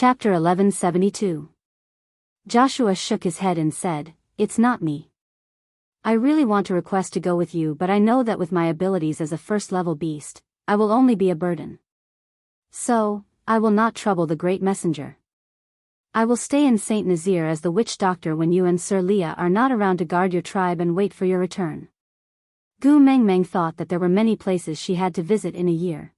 Chapter 1172. Joshua shook his head and said, "It's not me. I really want to request to go with you, but I know that with my abilities as a first-level beast, I will only be a burden. So, I will not trouble the great messenger. I will stay in Saint Nazaire as the witch doctor when you and Sir Leah are not around to guard your tribe and wait for your return." Gu Mengmeng thought that there were many places she had to visit in a year.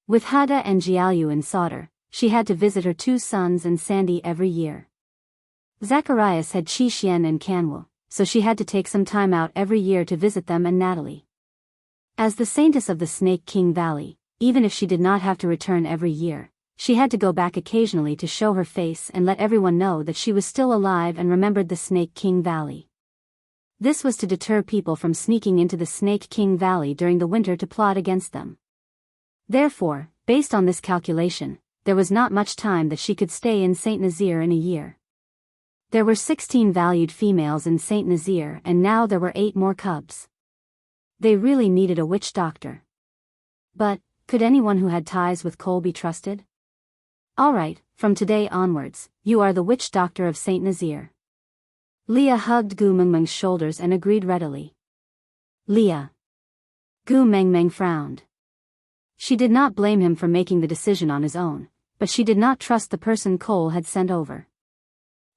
With Hada and Jiaoyu in Sauter, she had to visit her 2 sons and Sandy every year. Zacharias had Qi Xian and Canwu, so she had to take some time out every year to visit them and Natalie. As the saintess of the Snake King Valley, even if she did not have to return every year, she had to go back occasionally to show her face and let everyone know that she was still alive and remembered the Snake King Valley. This was to deter people from sneaking into the Snake King Valley during the winter to plot against them. Therefore, based on this calculation, there was not much time that she could stay in Saint Nazaire in a year. There were 16 valued females in Saint Nazaire and now there were 8 more cubs. They really needed a witch doctor. But, could anyone who had ties with Cole be trusted? "Alright, from today onwards, you are the witch doctor of Saint Nazaire." Leah hugged Gu Mengmeng's shoulders and agreed readily. Leah. Gu Mengmeng frowned. She did not blame him for making the decision on his own, but she did not trust the person Cole had sent over.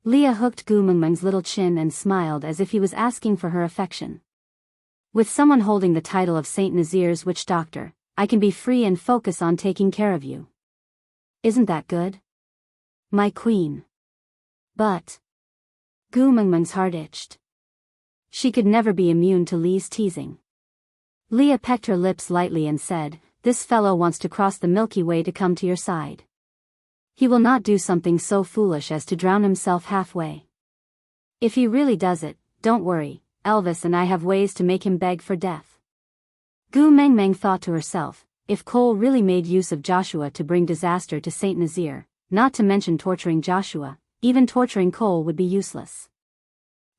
Leah hooked Gu Mengmeng's little chin and smiled as if he was asking for her affection. "With someone holding the title of Saint Nazaire's witch doctor, I can be free and focus on taking care of you. Isn't that good? My queen." But Gu Mengmeng's heart itched. She could never be immune to Li's teasing. Leah pecked her lips lightly and said, "This fellow wants to cross the Milky Way to come to your side. He will not do something so foolish as to drown himself halfway. If he really does it, don't worry, Elvis and I have ways to make him beg for death." Gu Mengmeng thought to herself, if Cole really made use of Joshua to bring disaster to Saint Nazaire, not to mention torturing Joshua, even torturing Cole would be useless.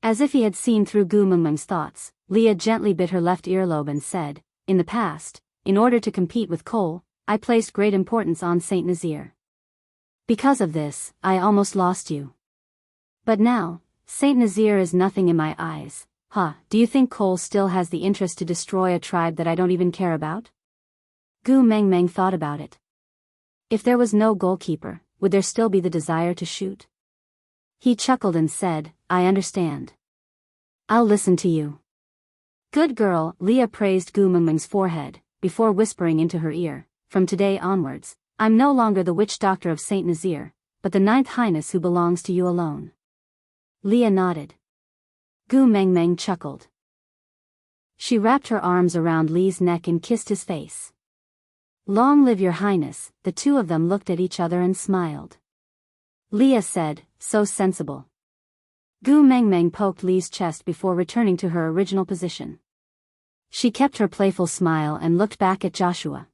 As if he had seen through Gu Mengmeng's thoughts, Leah gently bit her left earlobe and said, "In the past, in order to compete with Cole, I placed great importance on Saint Nazaire. Because of this, I almost lost you. But now, Saint Nazaire is nothing in my eyes. Do you think Cole still has the interest to destroy a tribe that I don't even care about?" Gu Mengmeng thought about it. If there was no goalkeeper, would there still be the desire to shoot? He chuckled and said, "I understand. I'll listen to you." "Good girl," Leah praised Gu Mengmeng's forehead, before whispering into her ear, "From today onwards, I'm no longer the witch doctor of Saint Nazaire, but the 9th Highness who belongs to you alone." Leah nodded. Gu Mengmeng chuckled. She wrapped her arms around Li's neck and kissed his face. "Long live your highness." The 2 of them looked at each other and smiled. Leah said, "So sensible." Gu Mengmeng poked Li's chest before returning to her original position. She kept her playful smile and looked back at Joshua.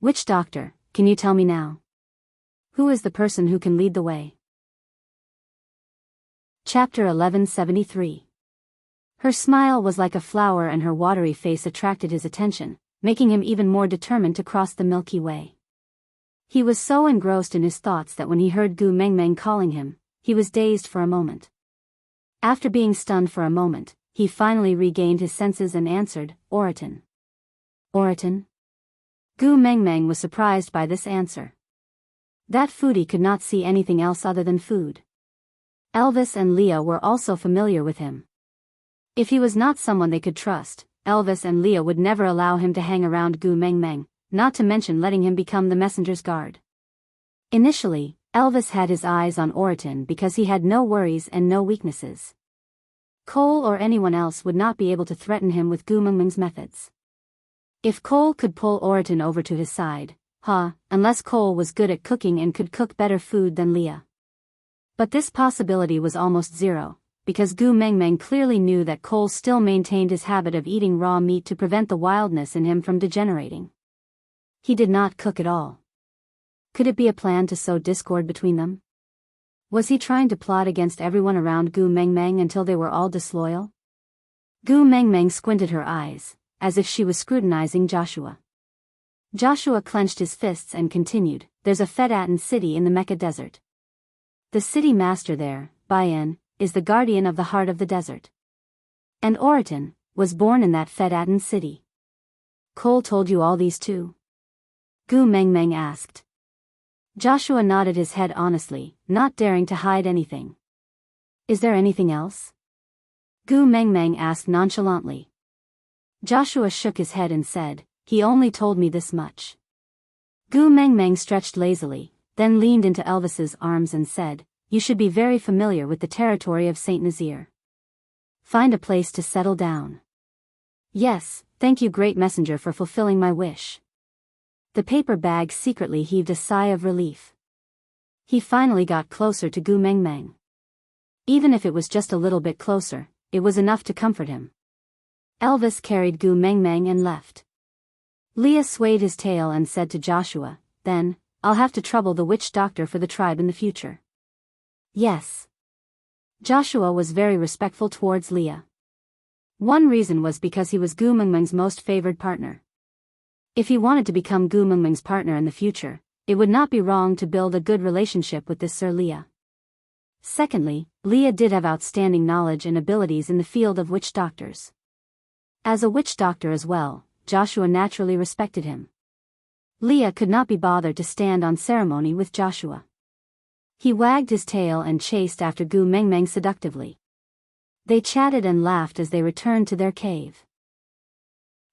"Witch doctor, can you tell me now? Who is the person who can lead the way?" Chapter 1173. Her smile was like a flower and her watery face attracted his attention, making him even more determined to cross the Milky Way. He was so engrossed in his thoughts that when he heard Gu Mengmeng calling him, he was dazed for a moment. After being stunned for a moment, he finally regained his senses and answered, "Oriton." "Oriton?" Gu Mengmeng was surprised by this answer. That foodie could not see anything else other than food. Elvis and Leah were also familiar with him. If he was not someone they could trust, Elvis and Leah would never allow him to hang around Gu Mengmeng, not to mention letting him become the messenger's guard. Initially, Elvis had his eyes on Oriton because he had no worries and no weaknesses. Cole or anyone else would not be able to threaten him with Gu Mengmeng's methods. If Cole could pull Oriton over to his side, unless Cole was good at cooking and could cook better food than Leah. But this possibility was almost zero, because Gu Mengmeng clearly knew that Cole still maintained his habit of eating raw meat to prevent the wildness in him from degenerating. He did not cook at all. Could it be a plan to sow discord between them? Was he trying to plot against everyone around Gu Mengmeng until they were all disloyal? Gu Mengmeng squinted her eyes, as if she was scrutinizing Joshua. Joshua clenched his fists and continued, there's a Fedatan city in the Mecca desert. The city master there, Bayan, is the guardian of the heart of the desert. And Oriton was born in that Fedatan city. Cole told you all these too? Gu Mengmeng asked. Joshua nodded his head honestly, not daring to hide anything. Is there anything else? Gu Mengmeng asked nonchalantly. Joshua shook his head and said, he only told me this much. Gu Mengmeng stretched lazily, then leaned into Elvis's arms and said, you should be very familiar with the territory of Saint Nazir. Find a place to settle down. Yes, thank you great messenger for fulfilling my wish. The paper bag secretly heaved a sigh of relief. He finally got closer to Gu Mengmeng. Even if it was just a little bit closer, it was enough to comfort him. Elvis carried Gu Mengmeng and left. Leah swayed his tail and said to Joshua, then, I'll have to trouble the witch doctor for the tribe in the future. Yes. Joshua was very respectful towards Leah. One reason was because he was Gu Mengmeng's most favored partner. If he wanted to become Gu Mengmeng's partner in the future, it would not be wrong to build a good relationship with this Sir Leah. Secondly, Leah did have outstanding knowledge and abilities in the field of witch doctors. As a witch doctor as well, Joshua naturally respected him. Leah could not be bothered to stand on ceremony with Joshua. He wagged his tail and chased after Gu Mengmeng seductively. They chatted and laughed as they returned to their cave.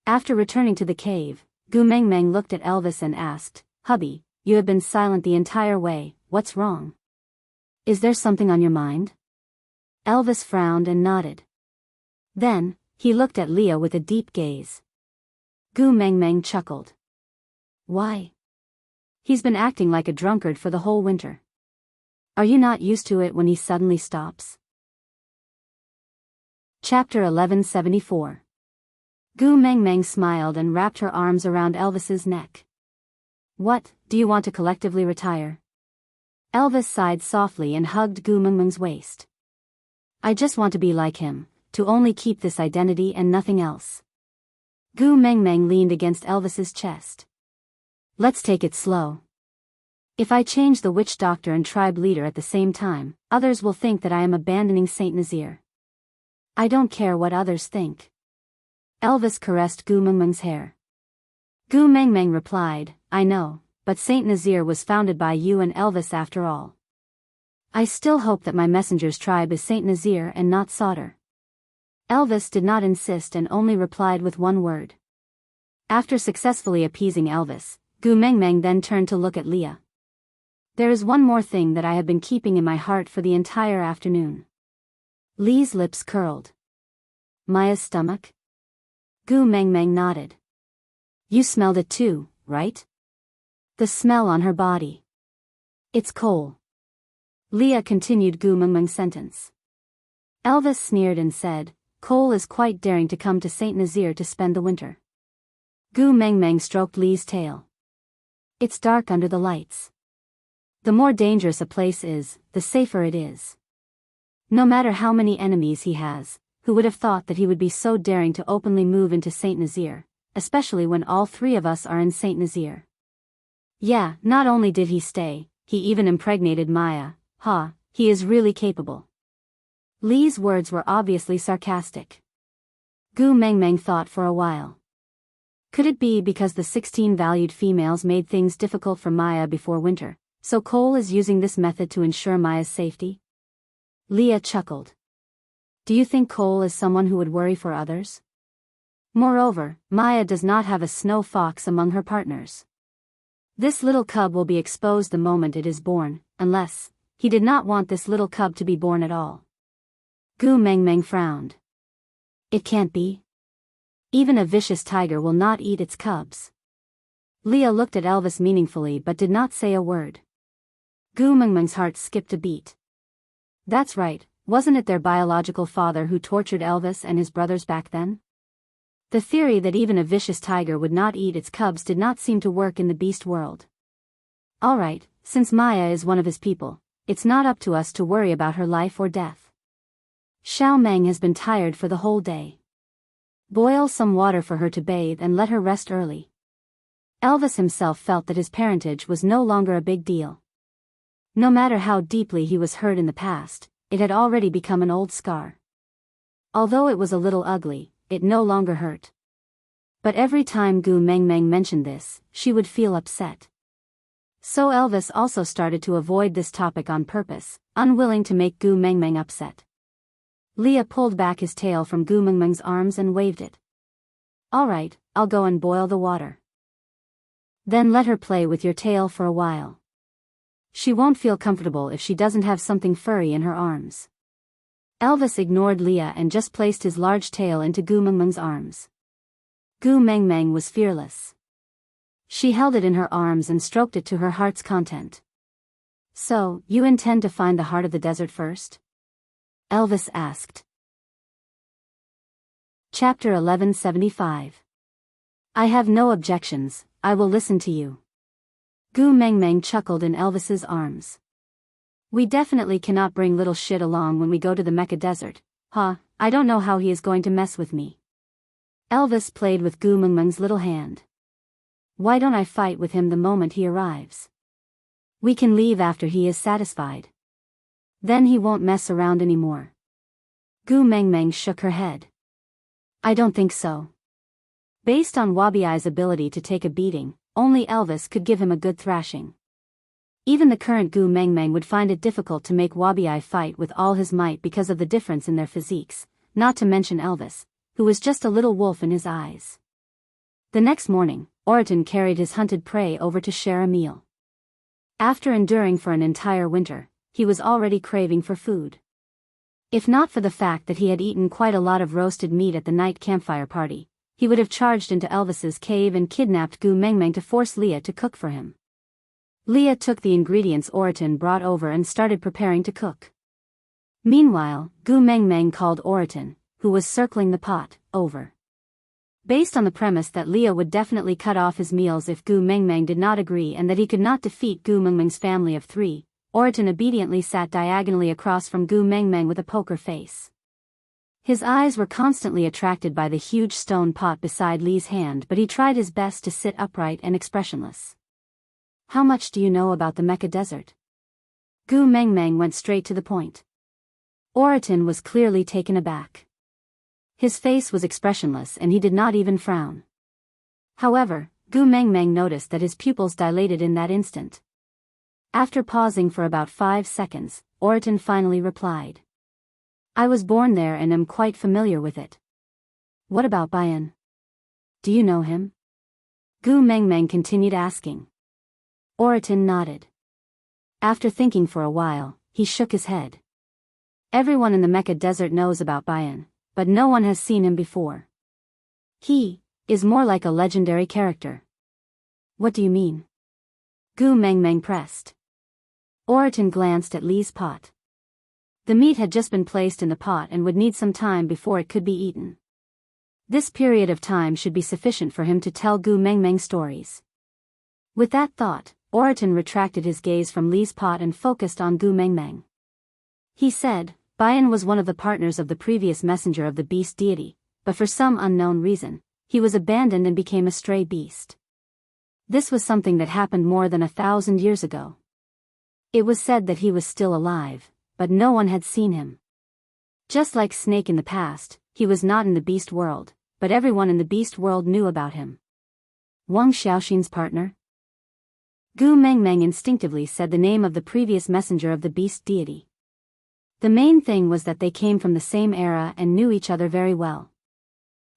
After returning to the cave, Gu Mengmeng looked at Elvis and asked, hubby, you have been silent the entire way, what's wrong? Is there something on your mind? Elvis frowned and nodded. Then, he looked at Leah with a deep gaze. Gu Mengmeng chuckled. Why? He's been acting like a drunkard for the whole winter. Are you not used to it when he suddenly stops? Chapter 1174. Gu Mengmeng smiled and wrapped her arms around Elvis's neck. What, do you want to collectively retire? Elvis sighed softly and hugged Gu Mengmeng's waist. I just want to be like him, to only keep this identity and nothing else. Gu Mengmeng leaned against Elvis's chest. Let's take it slow. If I change the witch doctor and tribe leader at the same time, others will think that I am abandoning Saint Nazir. I don't care what others think. Elvis caressed Gu Mengmeng's hair. Gu Mengmeng replied, I know, but Saint Nazir was founded by you and Elvis after all. I still hope that my messenger's tribe is Saint Nazir and not Sauter. Elvis did not insist and only replied with one word. After successfully appeasing Elvis, Gu Mengmeng then turned to look at Leah. There is one more thing that I have been keeping in my heart for the entire afternoon. Lee's lips curled. Maya's stomach? Gu Mengmeng nodded. You smelled it too, right? The smell on her body. It's coal. Leah continued Gu Mengmeng's sentence. Elvis sneered and said, Cole is quite daring to come to Saint Nazir to spend the winter. Gu Mengmeng stroked Lee's tail. It's dark under the lights. The more dangerous a place is, the safer it is. No matter how many enemies he has, who would have thought that he would be so daring to openly move into Saint Nazir, especially when all three of us are in Saint Nazir. Yeah, not only did he stay, he even impregnated Maya, he is really capable. Lee's words were obviously sarcastic. Gu Mengmeng thought for a while. Could it be because the 16 valued females made things difficult for Maya before winter, so Cole is using this method to ensure Maya's safety? Leah chuckled. Do you think Cole is someone who would worry for others? Moreover, Maya does not have a snow fox among her partners. This little cub will be exposed the moment it is born, unless he did not want this little cub to be born at all. Gu Mengmeng frowned. It can't be. Even a vicious tiger will not eat its cubs. Leah looked at Elvis meaningfully but did not say a word. Gu Mengmeng's heart skipped a beat. That's right, wasn't it their biological father who tortured Elvis and his brothers back then? The theory that even a vicious tiger would not eat its cubs did not seem to work in the beast world. Alright, since Maya is one of his people, it's not up to us to worry about her life or death. Xiao Meng has been tired for the whole day. Boil some water for her to bathe and let her rest early. Elvis himself felt that his parentage was no longer a big deal. No matter how deeply he was hurt in the past, it had already become an old scar. Although it was a little ugly, it no longer hurt. But every time Gu Mengmeng mentioned this, she would feel upset. So Elvis also started to avoid this topic on purpose, unwilling to make Gu Mengmeng upset. Leah pulled back his tail from Gu Mengmeng's arms and waved it. "All right, I'll go and boil the water. Then let her play with your tail for a while. She won't feel comfortable if she doesn't have something furry in her arms." Elvis ignored Leah and just placed his large tail into Gu Mengmeng's arms. Gu Mengmeng was fearless. She held it in her arms and stroked it to her heart's content. "So, you intend to find the heart of the desert first?" Elvis asked. Chapter 1175. I have no objections, I will listen to you. Gu Mengmeng chuckled in Elvis's arms. "We definitely cannot bring little shit along when we go to the Mecca Desert, huh? I don't know how he is going to mess with me." Elvis played with Gu Mengmeng's little hand. "Why don't I fight with him the moment he arrives? We can leave after he is satisfied. Then he won't mess around anymore." Gu Mengmeng shook her head. "I don't think so. Based on Wabiai's ability to take a beating, only Elvis could give him a good thrashing. Even the current Gu Mengmeng would find it difficult to make Wabiai fight with all his might because of the difference in their physiques, not to mention Elvis, who was just a little wolf in his eyes." The next morning, Oriton carried his hunted prey over to share a meal. After enduring for an entire winter, he was already craving for food. If not for the fact that he had eaten quite a lot of roasted meat at the night campfire party, he would have charged into Elvis's cave and kidnapped Gu Mengmeng to force Leah to cook for him. Leah took the ingredients Oriton brought over and started preparing to cook. Meanwhile, Gu Mengmeng called Oriton, who was circling the pot, over. Based on the premise that Leah would definitely cut off his meals if Gu Mengmeng did not agree and that he could not defeat Gu Mengmeng's family of 3, Oriton obediently sat diagonally across from Gu Mengmeng with a poker face. His eyes were constantly attracted by the huge stone pot beside Lee's hand, but he tried his best to sit upright and expressionless. "How much do you know about the Mecca Desert?" Gu Mengmeng went straight to the point. Oriton was clearly taken aback. His face was expressionless and he did not even frown. However, Gu Mengmeng noticed that his pupils dilated in that instant. After pausing for about 5 seconds, Oriton finally replied. "I was born there and am quite familiar with it." "What about Bayan? Do you know him?" Gu Mengmeng continued asking. Oriton nodded. After thinking for a while, he shook his head. "Everyone in the Mecca Desert knows about Bayan, but no one has seen him before. He is more like a legendary character." "What do you mean?" Gu Mengmeng pressed. Oriton glanced at Lee's pot. The meat had just been placed in the pot and would need some time before it could be eaten. This period of time should be sufficient for him to tell Gu Mengmeng stories. With that thought, Oriton retracted his gaze from Lee's pot and focused on Gu Mengmeng. He said, "Bayan was one of the partners of the previous messenger of the beast deity, but for some unknown reason, he was abandoned and became a stray beast. This was something that happened more than 1,000 years ago. It was said that he was still alive, but no one had seen him. Just like Snake in the past, he was not in the beast world, but everyone in the beast world knew about him." "Wang Xiaoxin's partner?" Gu Mengmeng instinctively said the name of the previous messenger of the beast deity. The main thing was that they came from the same era and knew each other very well.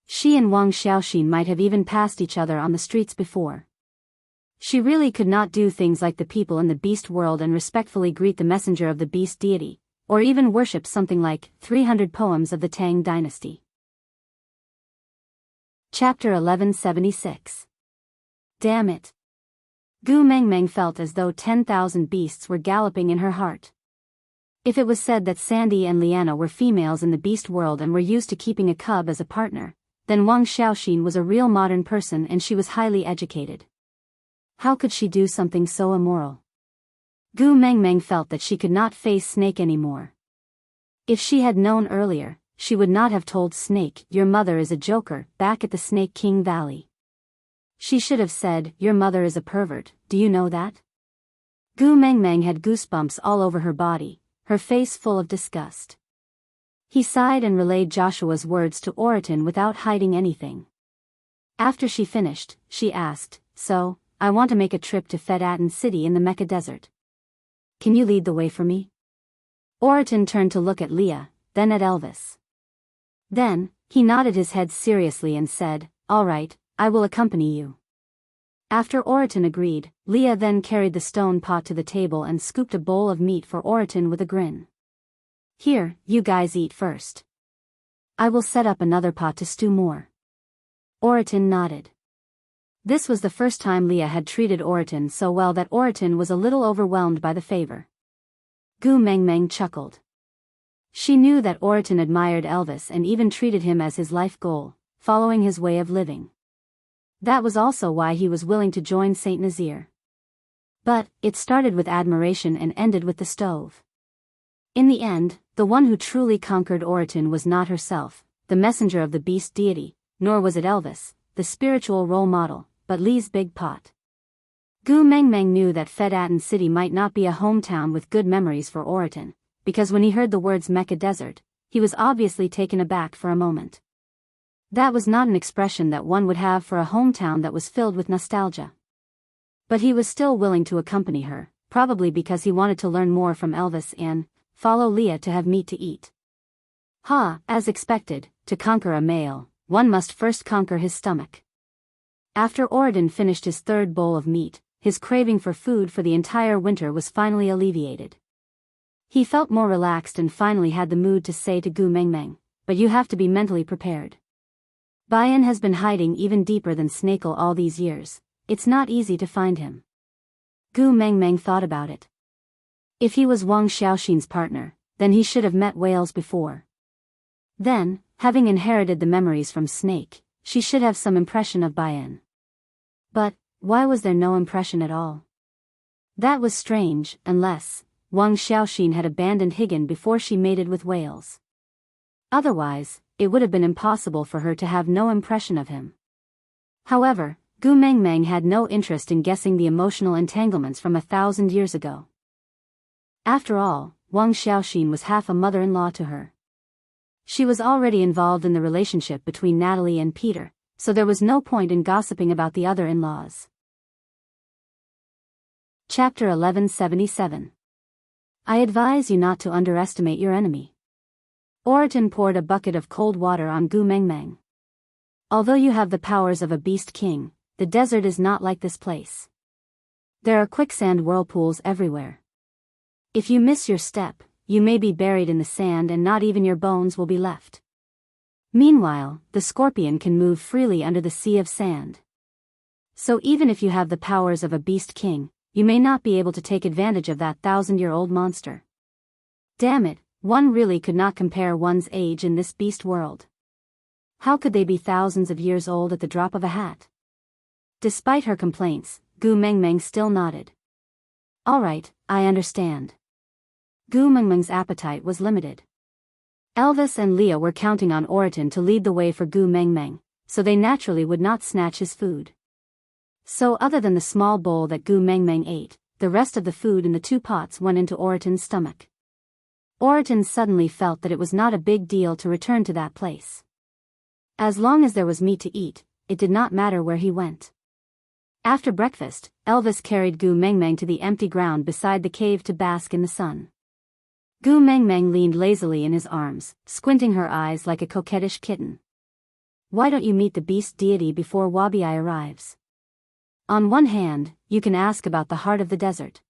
She and Wang Xiaoxin might have even passed each other on the streets before. She really could not do things like the people in the beast world and respectfully greet the messenger of the beast deity, or even worship something like 300 poems of the Tang dynasty. Chapter 1176. Damn it. Gu Mengmeng felt as though 10,000 beasts were galloping in her heart. If it was said that Sandy and Liana were females in the beast world and were used to keeping a cub as a partner, then Wang Xiaoxin was a real modern person and she was highly educated. How could she do something so immoral? Gu Mengmeng felt that she could not face Snake anymore. If she had known earlier, she would not have told Snake, "Your mother is a joker," back at the Snake King Valley. She should have said, your mother is a pervert, do you know that? Gu Mengmeng had goosebumps all over her body, her face full of disgust. He sighed and relayed Joshua's words to Oriton without hiding anything. After she finished, she asked, so, I want to make a trip to Fedatin City in the Mecca Desert. Can you lead the way for me? Oriton turned to look at Leah, then at Elvis. Then, he nodded his head seriously and said, all right, I will accompany you. After Oriton agreed, Leah then carried the stone pot to the table and scooped a bowl of meat for Oriton with a grin. Here, you guys eat first. I will set up another pot to stew more. Oriton nodded. This was the first time Leah had treated Oriton so well that Oriton was a little overwhelmed by the favor. Gu Mengmeng chuckled. She knew that Oriton admired Elvis and even treated him as his life goal, following his way of living. That was also why he was willing to join Saint Nazir. But, it started with admiration and ended with the stove. In the end, the one who truly conquered Oriton was not herself, the messenger of the beast deity, nor was it Elvis, the spiritual role model, but Lee's big pot. Gu Mengmeng knew that Fedatin City might not be a hometown with good memories for Oriton, because when he heard the words Mecca Desert, he was obviously taken aback for a moment. That was not an expression that one would have for a hometown that was filled with nostalgia. But he was still willing to accompany her, probably because he wanted to learn more from Elvis and follow Leah to have meat to eat. As expected, to conquer a male, one must first conquer his stomach. After Oriton finished his third bowl of meat, his craving for food for the entire winter was finally alleviated. He felt more relaxed and finally had the mood to say to Gu Mengmeng, but you have to be mentally prepared. Bayan has been hiding even deeper than Snakel all these years, it's not easy to find him. Gu Mengmeng thought about it. If he was Wang Xiaoxin's partner, then he should have met whales before. Then, having inherited the memories from Snake, she should have some impression of Bayan. But, why was there no impression at all? That was strange, unless Wang Xiaoxin had abandoned Higan before she mated with whales. Otherwise, it would have been impossible for her to have no impression of him. However, Gu Mengmeng had no interest in guessing the emotional entanglements from 1,000 years ago. After all, Wang Xiaoxin was half a mother-in-law to her. She was already involved in the relationship between Natalie and Peter, so there was no point in gossiping about the other in-laws. Chapter 1177. I advise you not to underestimate your enemy. Oriton poured a bucket of cold water on Gu Mengmeng. Although you have the powers of a beast king, the desert is not like this place. There are quicksand whirlpools everywhere. If you miss your step, you may be buried in the sand and not even your bones will be left. Meanwhile, the scorpion can move freely under the sea of sand. So even if you have the powers of a beast king, you may not be able to take advantage of that 1,000-year-old monster. Damn it, one really could not compare one's age in this beast world. How could they be thousands of years old at the drop of a hat? Despite her complaints, Gu Mengmeng still nodded. All right, I understand. Gu Mengmeng's appetite was limited. Elvis and Leah were counting on Oriton to lead the way for Gu Mengmeng, so they naturally would not snatch his food. So other than the small bowl that Gu Mengmeng ate, the rest of the food in the two pots went into Oriton's stomach. Oriton suddenly felt that it was not a big deal to return to that place. As long as there was meat to eat, it did not matter where he went. After breakfast, Elvis carried Gu Mengmeng to the empty ground beside the cave to bask in the sun. Gu Mengmeng leaned lazily in his arms, squinting her eyes like a coquettish kitten. Why don't you meet the beast deity before Wabi-I arrives? On one hand, you can ask about the heart of the desert.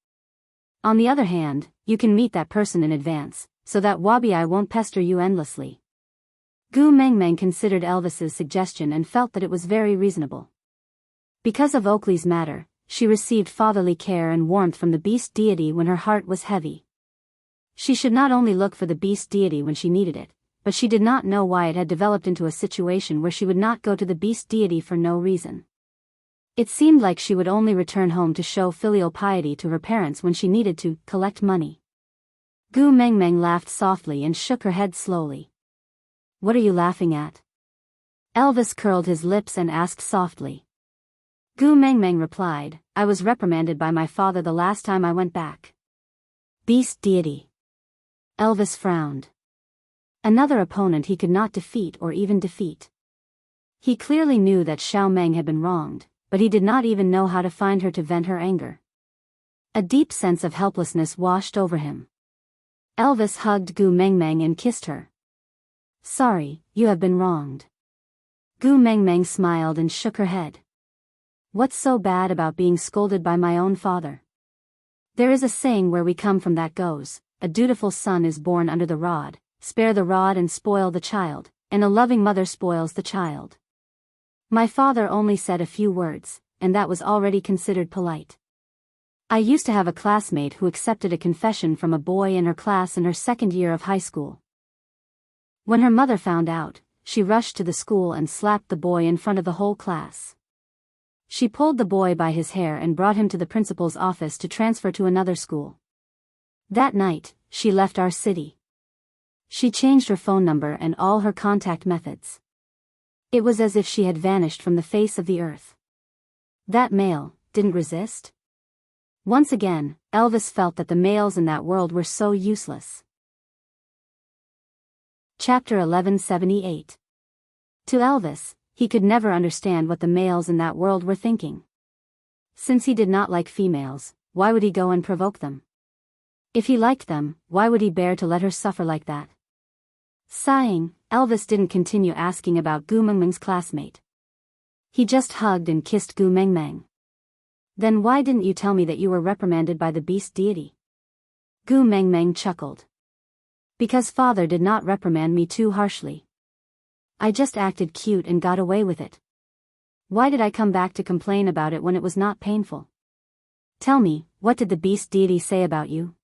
On the other hand, you can meet that person in advance, so that Wabi-I won't pester you endlessly. Gu Mengmeng considered Elvis's suggestion and felt that it was very reasonable. Because of Oakley's matter, she received fatherly care and warmth from the beast deity when her heart was heavy. She should not only look for the beast deity when she needed it, but she did not know why it had developed into a situation where she would not go to the beast deity for no reason. It seemed like she would only return home to show filial piety to her parents when she needed to collect money. Gu Mengmeng laughed softly and shook her head slowly. What are you laughing at? Elvis curled his lips and asked softly. Gu Mengmeng replied, I was reprimanded by my father the last time I went back. Beast deity. Elvis frowned. Another opponent he could not defeat or even defeat. He clearly knew that Xiao Meng had been wronged, but he did not even know how to find her to vent her anger. A deep sense of helplessness washed over him. Elvis hugged Gu Mengmeng and kissed her. Sorry, you have been wronged. Gu Mengmeng smiled and shook her head. What's so bad about being scolded by my own father? There is a saying where we come from that goes, a dutiful son is born under the rod, spare the rod and spoil the child, and a loving mother spoils the child. My father only said a few words, and that was already considered polite. I used to have a classmate who accepted a confession from a boy in her class in her second year of high school. When her mother found out, she rushed to the school and slapped the boy in front of the whole class. She pulled the boy by his hair and brought him to the principal's office to transfer to another school. That night, she left our city. She changed her phone number and all her contact methods. It was as if she had vanished from the face of the earth. That male didn't resist? Once again, Elvis felt that the males in that world were so useless. Chapter 1178. To Elvis, he could never understand what the males in that world were thinking. Since he did not like females, why would he go and provoke them? If he liked them, why would he bear to let her suffer like that? Sighing, Elvis didn't continue asking about Gu Mengmeng's classmate. He just hugged and kissed Gu Mengmeng. Then why didn't you tell me that you were reprimanded by the beast deity? Gu Mengmeng chuckled. Because father did not reprimand me too harshly. I just acted cute and got away with it. Why did I come back to complain about it when it was not painful? Tell me, what did the beast deity say about you?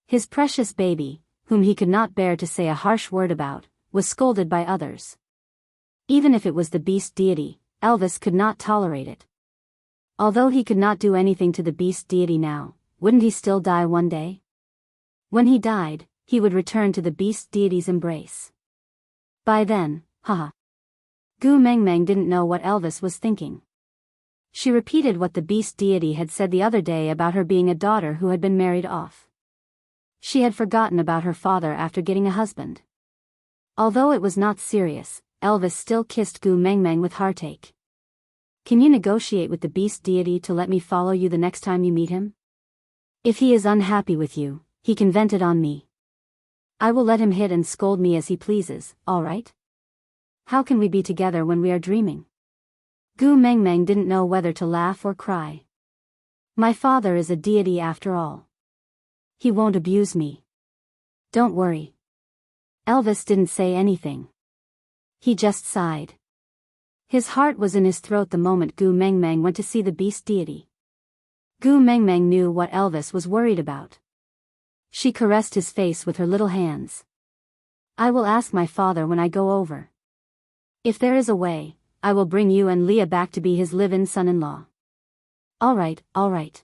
His precious baby, whom he could not bear to say a harsh word about, was scolded by others. Even if it was the beast deity, Elvis could not tolerate it. Although he could not do anything to the beast deity now, wouldn't he still die one day? When he died, he would return to the beast deity's embrace. By then, haha. Gu Mengmeng didn't know what Elvis was thinking. She repeated what the beast deity had said the other day about her being a daughter who had been married off. She had forgotten about her father after getting a husband. Although it was not serious, Elvis still kissed Gu Mengmeng with heartache. Can you negotiate with the beast deity to let me follow you the next time you meet him? If he is unhappy with you, he can vent it on me. I will let him hit and scold me as he pleases, all right? How can we be together when we are dreaming? Gu Mengmeng didn't know whether to laugh or cry. My father is a deity after all. He won't abuse me. Don't worry. Elvis didn't say anything. He just sighed. His heart was in his throat the moment Gu Mengmeng went to see the beast deity. Gu Mengmeng knew what Elvis was worried about. She caressed his face with her little hands. I will ask my father when I go over. If there is a way, I will bring you and Leah back to be his live-in son-in-law. All right, all right.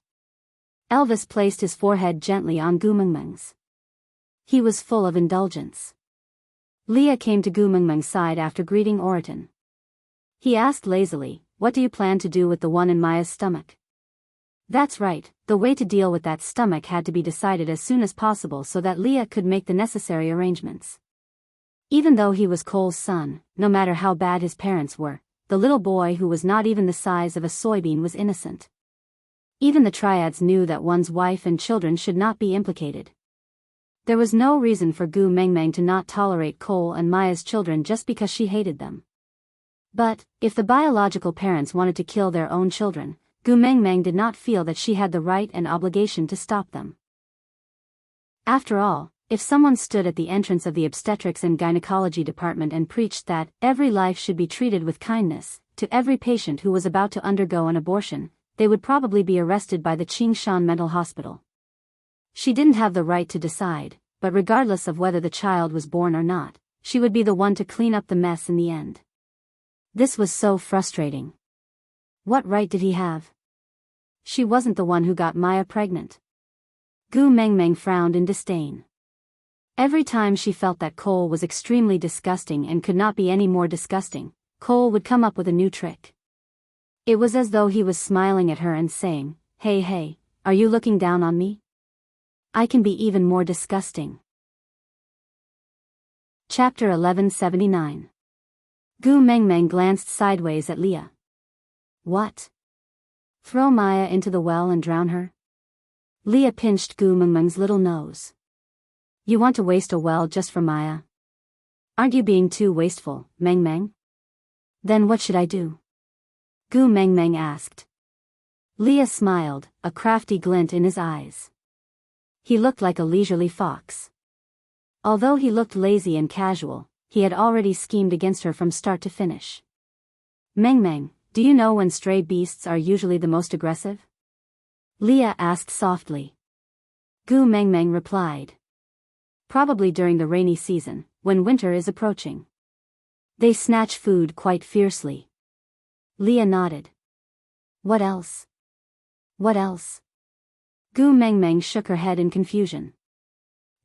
Elvis placed his forehead gently on Gu Mengmeng's. He was full of indulgence. Leah came to Gu Mengmeng's side after greeting Oriton. He asked lazily, what do you plan to do with the one in Maya's stomach? That's right, the way to deal with that stomach had to be decided as soon as possible so that Leah could make the necessary arrangements. Even though he was Cole's son, no matter how bad his parents were, the little boy who was not even the size of a soybean was innocent. Even the triads knew that one's wife and children should not be implicated. There was no reason for Gu Mengmeng to not tolerate Cole and Maya's children just because she hated them. But, if the biological parents wanted to kill their own children, Gu Mengmeng did not feel that she had the right and obligation to stop them. After all, if someone stood at the entrance of the obstetrics and gynecology department and preached that every life should be treated with kindness, to every patient who was about to undergo an abortion, they would probably be arrested by the Qingshan Mental Hospital. She didn't have the right to decide, but regardless of whether the child was born or not, she would be the one to clean up the mess in the end. This was so frustrating. What right did he have? She wasn't the one who got Maya pregnant. Gu Mengmeng frowned in disdain. Every time she felt that Cole was extremely disgusting and could not be any more disgusting, Cole would come up with a new trick. It was as though he was smiling at her and saying, "Hey hey, are you looking down on me? I can be even more disgusting." Chapter 1179. Gu Mengmeng glanced sideways at Leah. What? Throw Maya into the well and drown her? Leah pinched Gu Mengmeng's little nose. You want to waste a well just for Maya? Aren't you being too wasteful, Mengmeng? Then what should I do? Gu Mengmeng asked. Leah smiled, a crafty glint in his eyes. He looked like a leisurely fox. Although he looked lazy and casual, he had already schemed against her from start to finish. Mengmeng, do you know when stray beasts are usually the most aggressive? Leah asked softly. Gu Mengmeng replied. Probably during the rainy season, when winter is approaching. They snatch food quite fiercely. Leah nodded. What else? What else? Gu Mengmeng shook her head in confusion.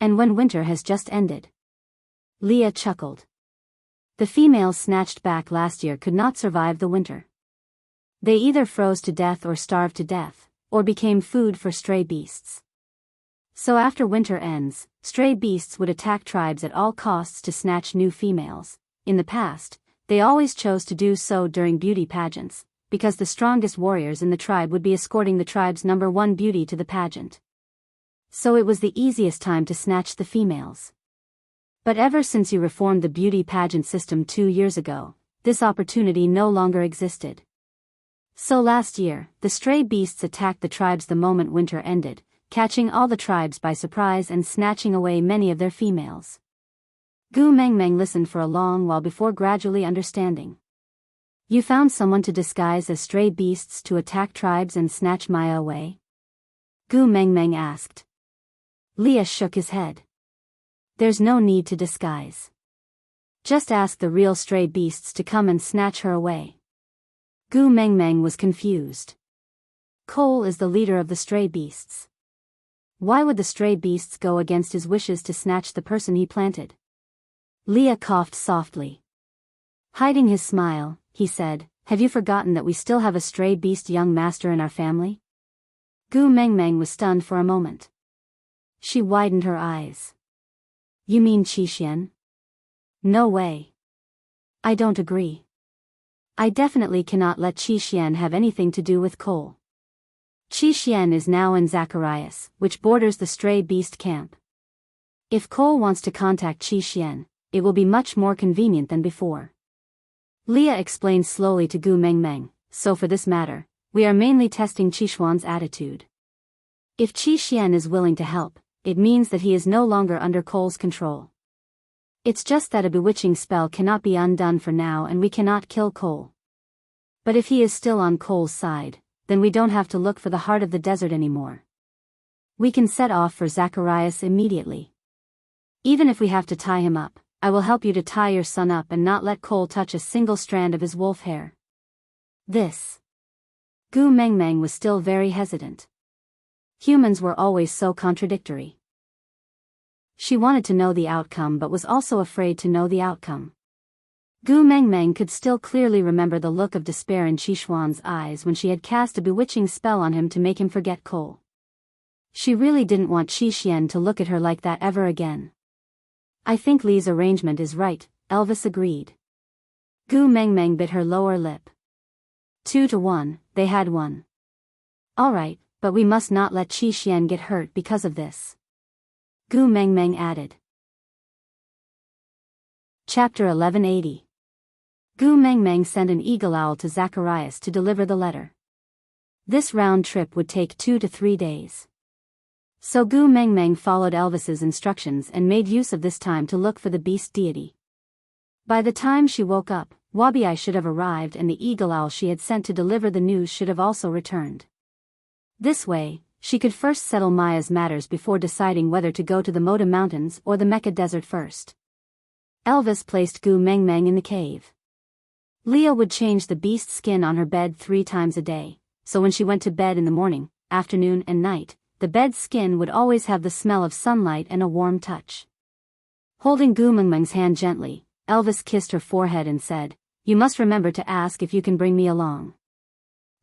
And when winter has just ended. Leah chuckled. The females snatched back last year could not survive the winter. They either froze to death or starved to death, or became food for stray beasts. So after winter ends, stray beasts would attack tribes at all costs to snatch new females. In the past, they always chose to do so during beauty pageants, because the strongest warriors in the tribe would be escorting the tribe's #1 beauty to the pageant. So it was the easiest time to snatch the females. But ever since you reformed the beauty pageant system 2 years ago, this opportunity no longer existed. So last year, the stray beasts attacked the tribes the moment winter ended, catching all the tribes by surprise and snatching away many of their females. Gu Mengmeng listened for a long while before gradually understanding. You found someone to disguise as stray beasts to attack tribes and snatch Maya away? Gu Mengmeng asked. Leah shook his head. There's no need to disguise. Just ask the real stray beasts to come and snatch her away. Gu Mengmeng was confused. Cole is the leader of the stray beasts. Why would the stray beasts go against his wishes to snatch the person he planted? Leah coughed softly. Hiding his smile, he said, Have you forgotten that we still have a stray beast young master in our family? Gu Mengmeng was stunned for a moment. She widened her eyes. You mean Qi? No way. I don't agree. I definitely cannot let Qi have anything to do with Cole. Qi is now in Zacharias, which borders the stray beast camp. If Cole wants to contact Qi, it will be much more convenient than before. Leah explained slowly to Gu Mengmeng, so for this matter, we are mainly testing Qishuan's attitude. If Qi is willing to help, it means that he is no longer under Cole's control. It's just that a bewitching spell cannot be undone for now and we cannot kill Cole. But if he is still on Cole's side, then we don't have to look for the heart of the desert anymore. We can set off for Zacharias immediately. Even if we have to tie him up, I will help you to tie your son up and not let Cole touch a single strand of his wolf hair. This. Gu Mengmeng was still very hesitant. Humans were always so contradictory. She wanted to know the outcome but was also afraid to know the outcome. Gu Mengmeng could still clearly remember the look of despair in Qishuan's eyes when she had cast a bewitching spell on him to make him forget Cole. She really didn't want Qi to look at her like that ever again. I think Li's arrangement is right, Elvis agreed. Gu Mengmeng bit her lower lip. 2-1, they had won. Alright, but we must not let Qi get hurt because of this. Gu Mengmeng added. Chapter 1180. Gu Mengmeng sent an eagle owl to Zacharias to deliver the letter. This round trip would take 2 to 3 days. So Gu Mengmeng followed Elvis's instructions and made use of this time to look for the beast deity. By the time she woke up, Wabi should have arrived and the eagle owl she had sent to deliver the news should have also returned. This way, she could first settle Maya's matters before deciding whether to go to the Moda Mountains or the Mecca Desert first. Elvis placed Gu Mengmeng in the cave. Leah would change the beast skin on her bed 3 times a day, so when she went to bed in the morning, afternoon and night, the bed's skin would always have the smell of sunlight and a warm touch. Holding Gu Mengmeng's hand gently, Elvis kissed her forehead and said, You must remember to ask if you can bring me along.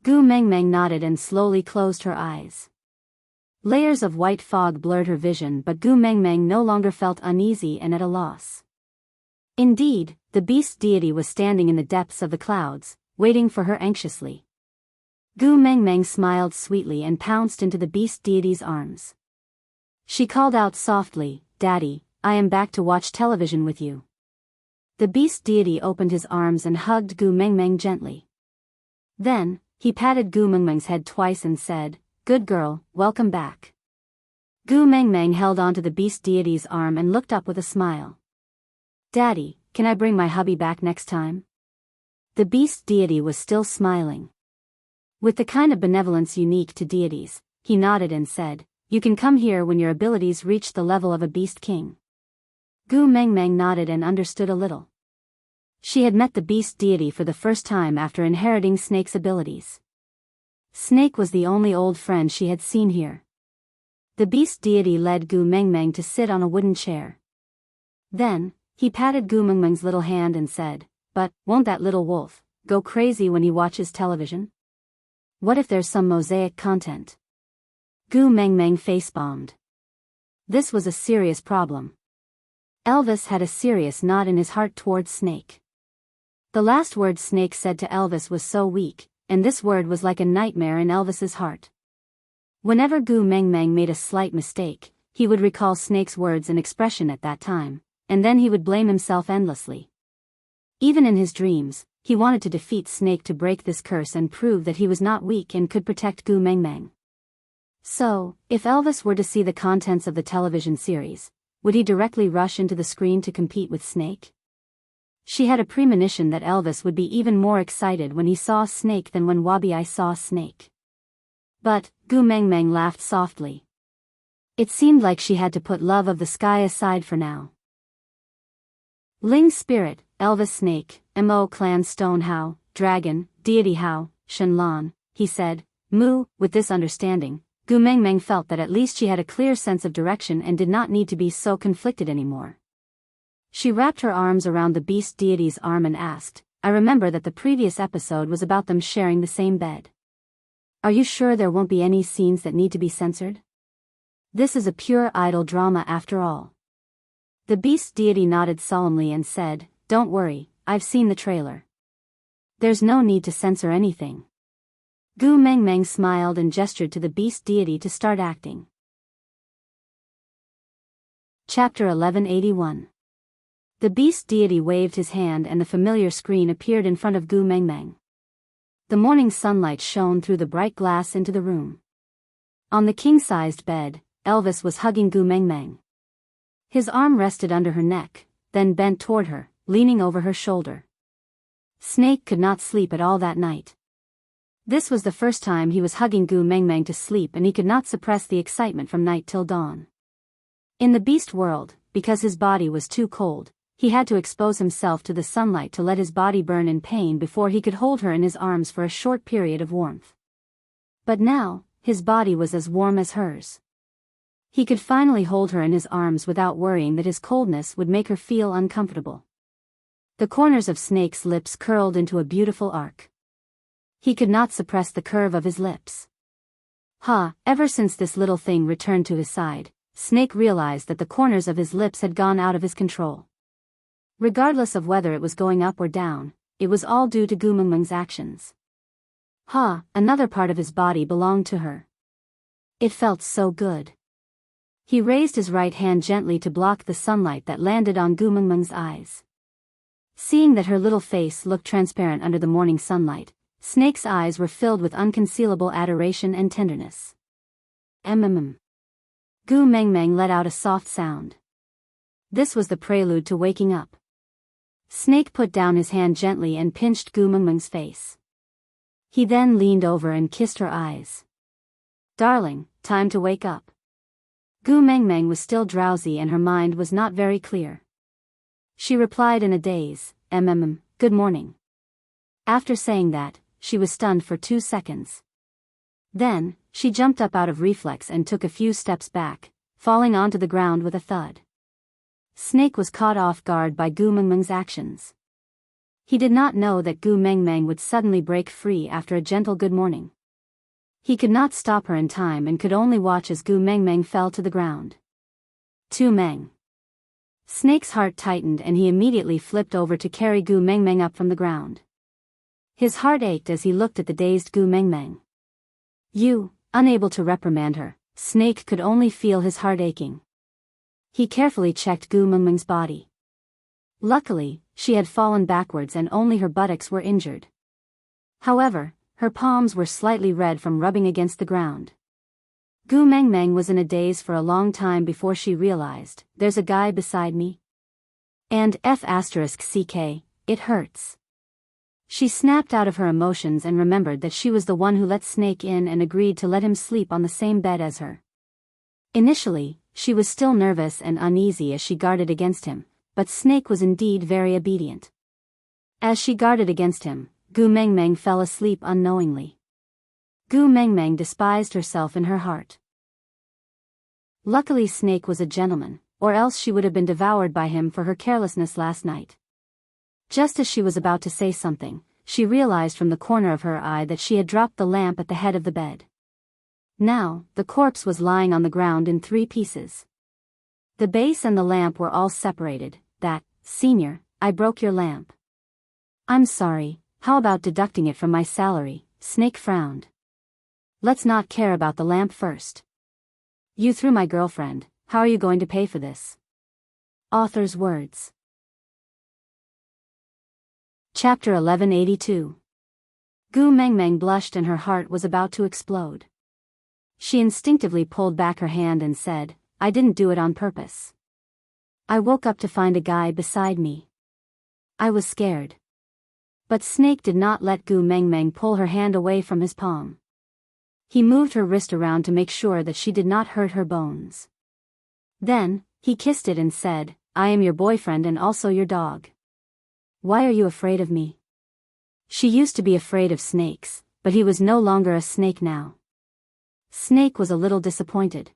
Gu Mengmeng nodded and slowly closed her eyes. Layers of white fog blurred her vision, but Gu Mengmeng no longer felt uneasy and at a loss. Indeed, the beast deity was standing in the depths of the clouds, waiting for her anxiously. Gu Mengmeng smiled sweetly and pounced into the beast deity's arms. She called out softly, "Daddy, I am back to watch television with you." The beast deity opened his arms and hugged Gu Mengmeng gently. Then, he patted Gu Mengmeng's head twice and said, "Good girl, welcome back." Gu Mengmeng held onto the beast deity's arm and looked up with a smile. "Daddy, can I bring my hubby back next time?" The beast deity was still smiling. With the kind of benevolence unique to deities, he nodded and said, "You can come here when your abilities reach the level of a beast king." Gu Mengmeng nodded and understood a little. She had met the beast deity for the first time after inheriting Snake's abilities. Snake was the only old friend she had seen here. The beast deity led Gu Mengmeng to sit on a wooden chair. Then, he patted Gu Mengmeng's little hand and said, "But, won't that little wolf go crazy when he watches television? What if there's some mosaic content?" Gu Mengmeng face-bombed. This was a serious problem. Elvis had a serious knot in his heart towards Snake. The last word Snake said to Elvis was so weak, and this word was like a nightmare in Elvis's heart. Whenever Gu Mengmeng made a slight mistake, he would recall Snake's words and expression at that time, and then he would blame himself endlessly. Even in his dreams, he wanted to defeat Snake to break this curse and prove that he was not weak and could protect Gu Mengmeng. So, if Elvis were to see the contents of the television series, would he directly rush into the screen to compete with Snake? She had a premonition that Elvis would be even more excited when he saw Snake than when Wabi saw Snake. But, Gu Mengmeng laughed softly. It seemed like she had to put love of the sky aside for now. Ling Spirit, Elvis Snake, Mo Clan Stone How, Dragon, Deity How, Shenlong, he said, "Moo." With this understanding, Gu Mengmeng felt that at least she had a clear sense of direction and did not need to be so conflicted anymore. She wrapped her arms around the beast deity's arm and asked, "I remember that the previous episode was about them sharing the same bed. Are you sure there won't be any scenes that need to be censored? This is a pure idol drama after all." The beast deity nodded solemnly and said, "Don't worry, I've seen the trailer. There's no need to censor anything." Gu Mengmeng smiled and gestured to the beast deity to start acting. Chapter 1181. The beast deity waved his hand and the familiar screen appeared in front of Gu Mengmeng. The morning sunlight shone through the bright glass into the room. On the king-sized bed, Elvis was hugging Gu Mengmeng. His arm rested under her neck, then bent toward her, leaning over her shoulder. Snake could not sleep at all that night. This was the first time he was hugging Gu Mengmeng to sleep and he could not suppress the excitement from night till dawn. In the beast world, because his body was too cold, he had to expose himself to the sunlight to let his body burn in pain before he could hold her in his arms for a short period of warmth. But now, his body was as warm as hers. He could finally hold her in his arms without worrying that his coldness would make her feel uncomfortable. The corners of Snake's lips curled into a beautiful arc. He could not suppress the curve of his lips. Ever since this little thing returned to his side, Snake realized that the corners of his lips had gone out of his control. Regardless of whether it was going up or down, it was all due to Gu Mengmeng's actions. Another part of his body belonged to her. It felt so good. He raised his right hand gently to block the sunlight that landed on Gu Mengmeng's eyes. Seeing that her little face looked transparent under the morning sunlight, Snake's eyes were filled with unconcealable adoration and tenderness. Gu Mengmeng let out a soft sound. This was the prelude to waking up. Snake put down his hand gently and pinched Gu Mengmeng's face. He then leaned over and kissed her eyes. "Darling, time to wake up." Gu Mengmeng was still drowsy and her mind was not very clear. She replied in a daze, "Good morning." After saying that, she was stunned for 2 seconds. Then, she jumped up out of reflex and took a few steps back, falling onto the ground with a thud. Snake was caught off guard by Gu Mengmeng's actions. He did not know that Gu Mengmeng would suddenly break free after a gentle good morning. He could not stop her in time and could only watch as Gu Mengmeng fell to the ground. Tu Meng. Snake's heart tightened and he immediately flipped over to carry Gu Mengmeng up from the ground. His heart ached as he looked at the dazed Gu Mengmeng. Unable to reprimand her, Snake could only feel his heart aching. He carefully checked Gu Mengmeng's body. Luckily, she had fallen backwards and only her buttocks were injured. However, her palms were slightly red from rubbing against the ground. Gu Mengmeng was in a daze for a long time before she realized, there's a guy beside me? And F***ck, it hurts. She snapped out of her emotions and remembered that she was the one who let Snake in and agreed to let him sleep on the same bed as her. Initially, she was still nervous and uneasy as she guarded against him, but Snake was indeed very obedient. As she guarded against him, Gu Mengmeng fell asleep unknowingly. Gu Mengmeng despised herself in her heart. Luckily Snake was a gentleman, or else she would have been devoured by him for her carelessness last night. Just as she was about to say something, she realized from the corner of her eye that she had dropped the lamp at the head of the bed. Now, the corpse was lying on the ground in 3 pieces. The base and the lamp were all separated. Senior, I broke your lamp. I'm sorry, how about deducting it from my salary? Snake frowned. Let's not care about the lamp first. You threw my girlfriend, how are you going to pay for this? Author's words. Chapter 1182. Gu Mengmeng blushed and her heart was about to explode. She instinctively pulled back her hand and said, I didn't do it on purpose. I woke up to find a guy beside me. I was scared. But Snake did not let Gu Mengmeng pull her hand away from his palm. He moved her wrist around to make sure that she did not hurt her bones. Then, he kissed it and said, I am your boyfriend and also your dog. Why are you afraid of me? She used to be afraid of snakes, but he was no longer a snake now. Snake was a little disappointed.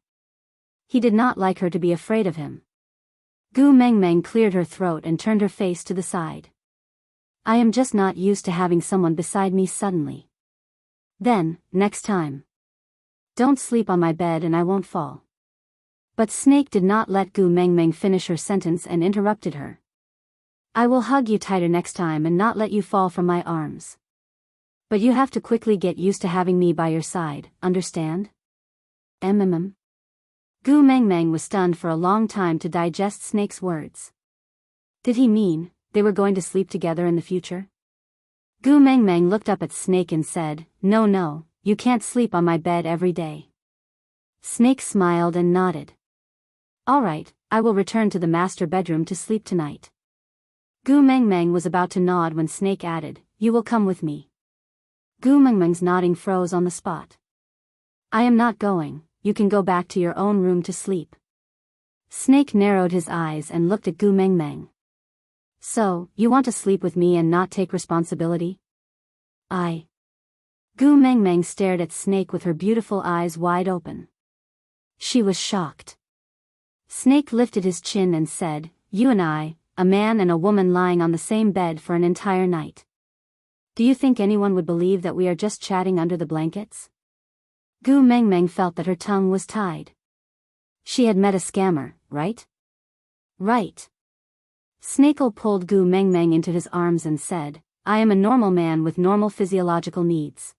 He did not like her to be afraid of him. Gu Mengmeng cleared her throat and turned her face to the side. I am just not used to having someone beside me suddenly. Then, next time. Don't sleep on my bed and I won't fall. But Snake did not let Gu Mengmeng finish her sentence and interrupted her. I will hug you tighter next time and not let you fall from my arms. But you have to quickly get used to having me by your side, understand? Gu Mengmeng was stunned for a long time to digest Snake's words. Did he mean, they were going to sleep together in the future? Gu Mengmeng looked up at Snake and said, No, you can't sleep on my bed every day. Snake smiled and nodded. Alright, I will return to the master bedroom to sleep tonight. Gu Mengmeng was about to nod when Snake added, You will come with me. Gu Mengmeng's nodding froze on the spot. I am not going. You can go back to your own room to sleep. Snake narrowed his eyes and looked at Gu Mengmeng. So, you want to sleep with me and not take responsibility? Gu Mengmeng stared at Snake with her beautiful eyes wide open. She was shocked. Snake lifted his chin and said, You and I, a man and a woman lying on the same bed for an entire night. Do you think anyone would believe that we are just chatting under the blankets? Gu Mengmeng felt that her tongue was tied. She had met a scammer, right? Right. Snakel pulled Gu Mengmeng into his arms and said, I am a normal man with normal physiological needs.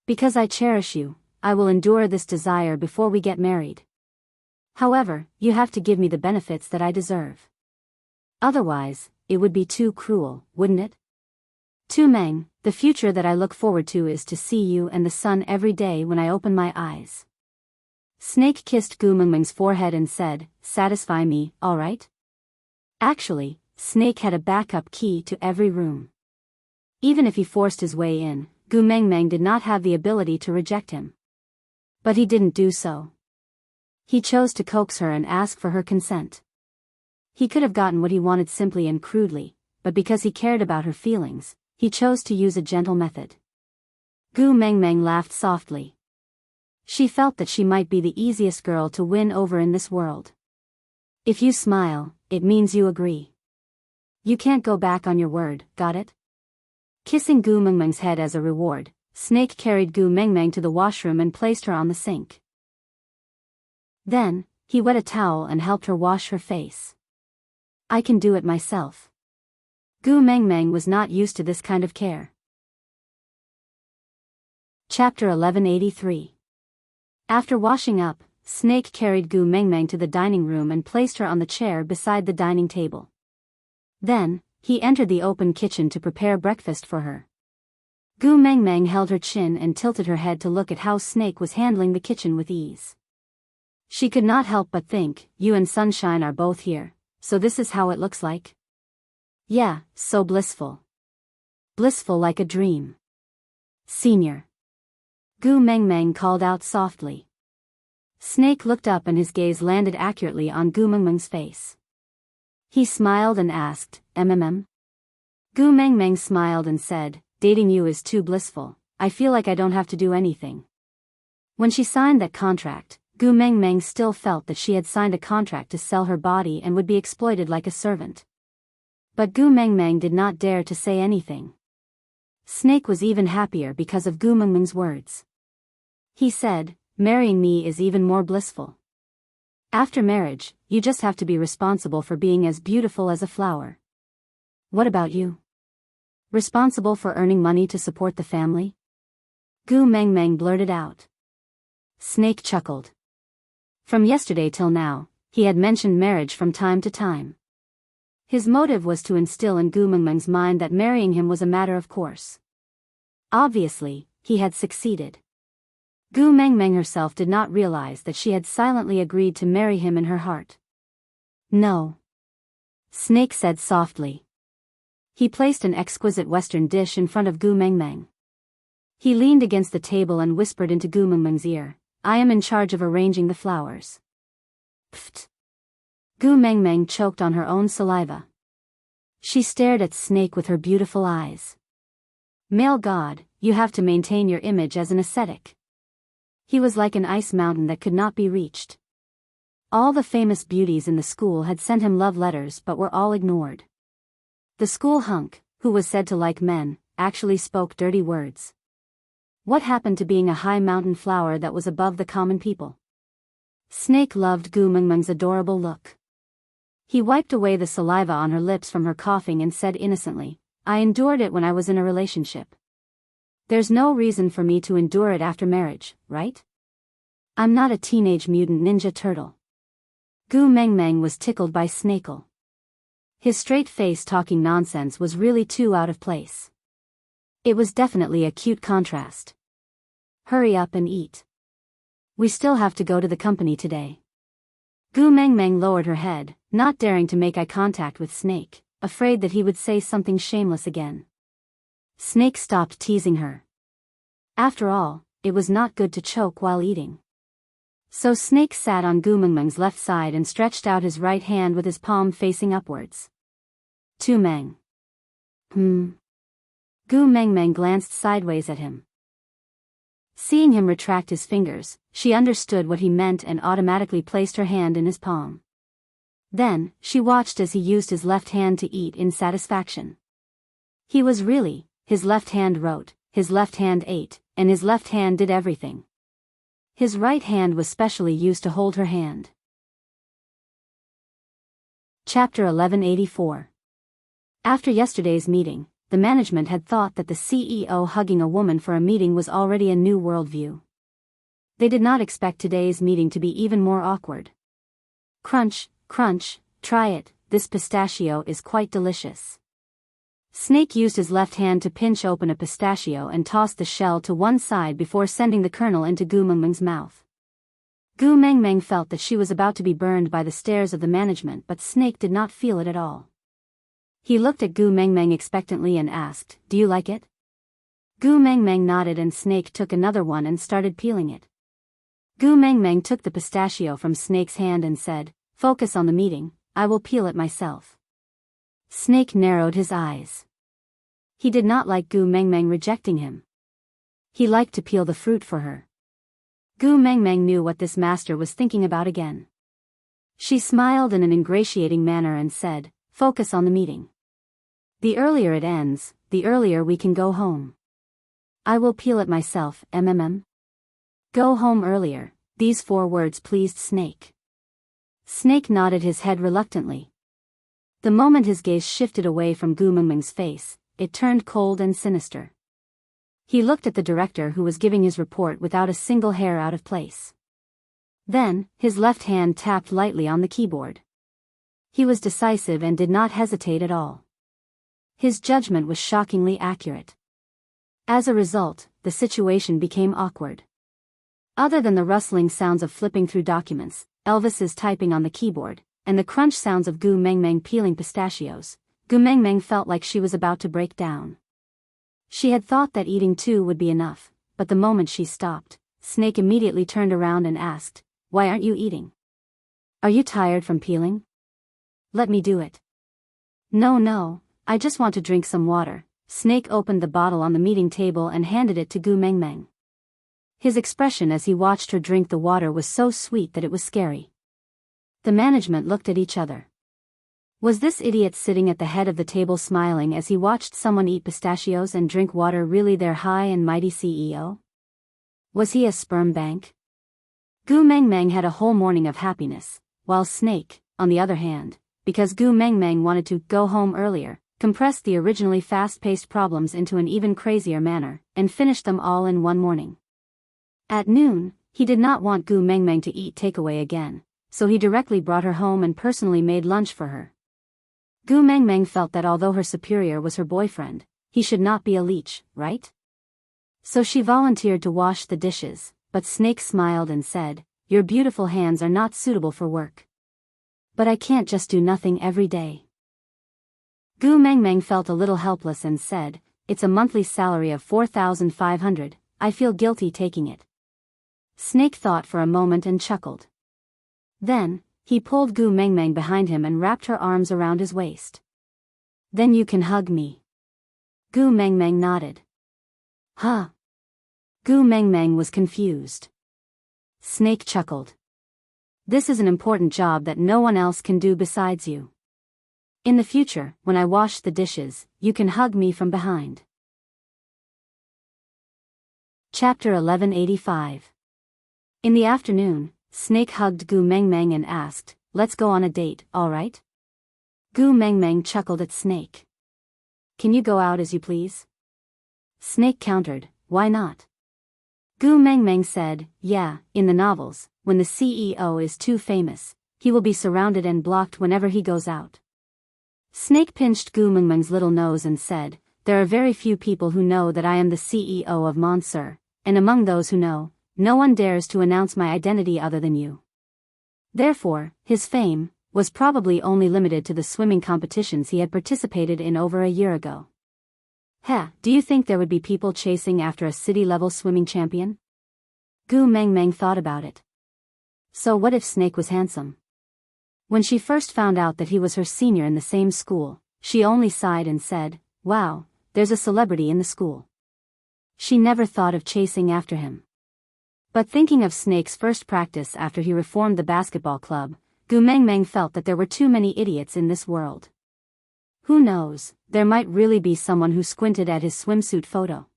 Because I cherish you, I will endure this desire before we get married. However, you have to give me the benefits that I deserve. Otherwise, it would be too cruel, wouldn't it? Tu Meng, the future that I look forward to is to see you and the sun every day when I open my eyes. Snake kissed Gu Mengmeng's forehead and said, Satisfy me, alright? Actually, Snake had a backup key to every room. Even if he forced his way in, Gu Mengmeng did not have the ability to reject him. But he didn't do so. He chose to coax her and ask for her consent. He could have gotten what he wanted simply and crudely, but because he cared about her feelings, he chose to use a gentle method. Gu Mengmeng laughed softly. She felt that she might be the easiest girl to win over in this world. If you smile, it means you agree. You can't go back on your word, got it? Kissing Gu Mengmeng's head as a reward, Snake carried Gu Mengmeng to the washroom and placed her on the sink. Then, he wet a towel and helped her wash her face. I can do it myself. Gu Mengmeng was not used to this kind of care. Chapter 1183. After washing up, Snake carried Gu Mengmeng to the dining room and placed her on the chair beside the dining table. Then, he entered the open kitchen to prepare breakfast for her. Gu Mengmeng held her chin and tilted her head to look at how Snake was handling the kitchen with ease. She could not help but think, you and Sunshine are both here, so this is how it looks like? Yeah, so blissful. Blissful like a dream. Senior. Gu Mengmeng called out softly. Snake looked up and his gaze landed accurately on Gu Mengmeng's face. He smiled and asked, "MMM?" Gu Mengmeng smiled and said, "Dating you is too blissful, I feel like I don't have to do anything." When she signed that contract, Gu Mengmeng still felt that she had signed a contract to sell her body and would be exploited like a servant. But Gu Mengmeng did not dare to say anything. Snake was even happier because of Gu Mengmeng's words. He said, "Marrying me is even more blissful. After marriage, you just have to be responsible for being as beautiful as a flower." What about you? Responsible for earning money to support the family? Gu Mengmeng blurted out. Snake chuckled. From yesterday till now, he had mentioned marriage from time to time. His motive was to instill in Gu Mengmeng's mind that marrying him was a matter of course. Obviously, he had succeeded. Gu Mengmeng herself did not realize that she had silently agreed to marry him in her heart. No. Snake said softly. He placed an exquisite Western dish in front of Gu Mengmeng. He leaned against the table and whispered into Gu Mengmeng's ear, "I am in charge of arranging the flowers." Pfft. Gu Mengmeng choked on her own saliva. She stared at Snake with her beautiful eyes. Male god, you have to maintain your image as an ascetic. He was like an ice mountain that could not be reached. All the famous beauties in the school had sent him love letters but were all ignored. The school hunk, who was said to like men, actually spoke dirty words. What happened to being a high mountain flower that was above the common people? Snake loved Gu Mengmeng's adorable look. He wiped away the saliva on her lips from her coughing and said innocently, "I endured it when I was in a relationship. There's no reason for me to endure it after marriage, right? I'm not a teenage mutant ninja turtle." Gu Mengmeng was tickled by Snakel. His straight face talking nonsense was really too out of place. It was definitely a cute contrast. Hurry up and eat. We still have to go to the company today. Gu Mengmeng lowered her head, not daring to make eye contact with Snake, afraid that he would say something shameless again. Snake stopped teasing her. After all, it was not good to choke while eating. So Snake sat on Gu Mengmeng's left side and stretched out his right hand with his palm facing upwards. Tu Meng. Gu Mengmeng glanced sideways at him. Seeing him retract his fingers, she understood what he meant and automatically placed her hand in his palm. Then, she watched as he used his left hand to eat in satisfaction. He was really, his left hand wrote, his left hand ate, and his left hand did everything. His right hand was specially used to hold her hand. Chapter 1184. After yesterday's meeting, the management had thought that the CEO hugging a woman for a meeting was already a new worldview. They did not expect today's meeting to be even more awkward. Crunch, crunch, try it, this pistachio is quite delicious. Snake used his left hand to pinch open a pistachio and tossed the shell to one side before sending the kernel into Gu Mengmeng's mouth. Gu Mengmeng felt that she was about to be burned by the stares of the management, but Snake did not feel it at all. He looked at Gu Mengmeng expectantly and asked, "Do you like it?" Gu Mengmeng nodded and Snake took another one and started peeling it. Gu Mengmeng took the pistachio from Snake's hand and said, "Focus on the meeting, I will peel it myself." Snake narrowed his eyes. He did not like Gu Mengmeng rejecting him. He liked to peel the fruit for her. Gu Mengmeng knew what this master was thinking about again. She smiled in an ingratiating manner and said, "Focus on the meeting." The earlier it ends, the earlier we can go home. I will peel it myself, mmm. Go home earlier, these 4 words pleased Snake. Snake nodded his head reluctantly. The moment his gaze shifted away from Gu Mengmeng's face, it turned cold and sinister. He looked at the director who was giving his report without a single hair out of place. Then, his left hand tapped lightly on the keyboard. He was decisive and did not hesitate at all. His judgment was shockingly accurate. As a result, the situation became awkward. Other than the rustling sounds of flipping through documents, Elvis's typing on the keyboard, and the crunch sounds of Gu Mengmeng peeling pistachios, Gu Mengmeng felt like she was about to break down. She had thought that eating 2 would be enough, but the moment she stopped, Snake immediately turned around and asked, "Why aren't you eating? Are you tired from peeling? Let me do it." No, I just want to drink some water." Snake opened the bottle on the meeting table and handed it to Gu Mengmeng. His expression as he watched her drink the water was so sweet that it was scary. The management looked at each other. Was this idiot sitting at the head of the table smiling as he watched someone eat pistachios and drink water really their high and mighty CEO? Was he a sperm bank? Gu Mengmeng had a whole morning of happiness, while Snake, on the other hand, because Gu Mengmeng wanted to go home earlier, compressed the originally fast-paced problems into an even crazier manner, and finished them all in one morning. At noon, he did not want Gu Mengmeng to eat takeaway again, so he directly brought her home and personally made lunch for her. Gu Mengmeng felt that although her superior was her boyfriend, he should not be a leech, right? So she volunteered to wash the dishes, but Snake smiled and said, "Your beautiful hands are not suitable for work. But I can't just do nothing every day." Gu Mengmeng felt a little helpless and said, "It's a monthly salary of 4,500, I feel guilty taking it." Snake thought for a moment and chuckled. Then, he pulled Gu Mengmeng behind him and wrapped her arms around his waist. "Then you can hug me." Gu Mengmeng nodded. "Huh?" Gu Mengmeng was confused. Snake chuckled. "This is an important job that no one else can do besides you. In the future, when I wash the dishes, you can hug me from behind." Chapter 1185. In the afternoon, Snake hugged Gu Mengmeng and asked, "Let's go on a date, alright?" Gu Mengmeng chuckled at Snake. "Can you go out as you please?" Snake countered, "Why not?" Gu Mengmeng said, "Yeah, in the novels, when the CEO is too famous, he will be surrounded and blocked whenever he goes out." Snake pinched Gu Mengmeng's little nose and said, "There are very few people who know that I am the CEO of Monsieur, and among those who know, no one dares to announce my identity other than you." Therefore, his fame was probably only limited to the swimming competitions he had participated in over a year ago. Do you think there would be people chasing after a city-level swimming champion? Gu Mengmeng thought about it. So what if Snake was handsome? When she first found out that he was her senior in the same school, she only sighed and said, "Wow, there's a celebrity in the school." She never thought of chasing after him. But thinking of Snake's first practice after he reformed the basketball club, Gu Mengmeng felt that there were too many idiots in this world. Who knows, there might really be someone who squinted at his swimsuit photo.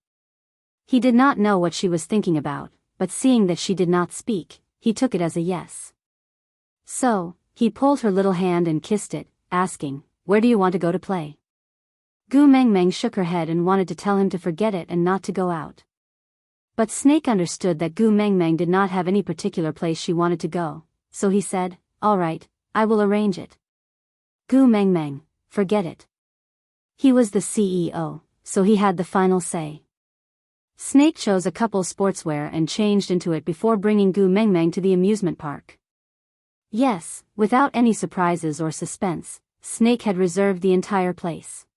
He did not know what she was thinking about, but seeing that she did not speak, he took it as a yes. So, he pulled her little hand and kissed it, asking, "Where do you want to go to play?" Gu Mengmeng shook her head and wanted to tell him to forget it and not to go out. But Snake understood that Gu Mengmeng did not have any particular place she wanted to go, so he said, "All right, I will arrange it." Gu Mengmeng, forget it. He was the CEO, so he had the final say. Snake chose a couple sportswear and changed into it before bringing Gu Mengmeng to the amusement park. Yes, without any surprises or suspense, Snake had reserved the entire place.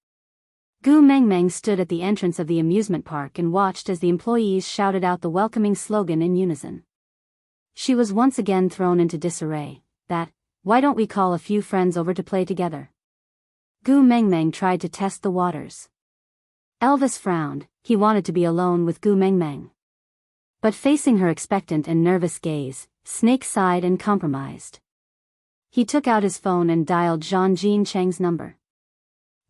Gu Mengmeng stood at the entrance of the amusement park and watched as the employees shouted out the welcoming slogan in unison. She was once again thrown into disarray, "Why don't we call a few friends over to play together?" Gu Mengmeng tried to test the waters. Elvis frowned, he wanted to be alone with Gu Mengmeng. But facing her expectant and nervous gaze, Snake sighed and compromised. He took out his phone and dialed Jean Jean Cheng's number.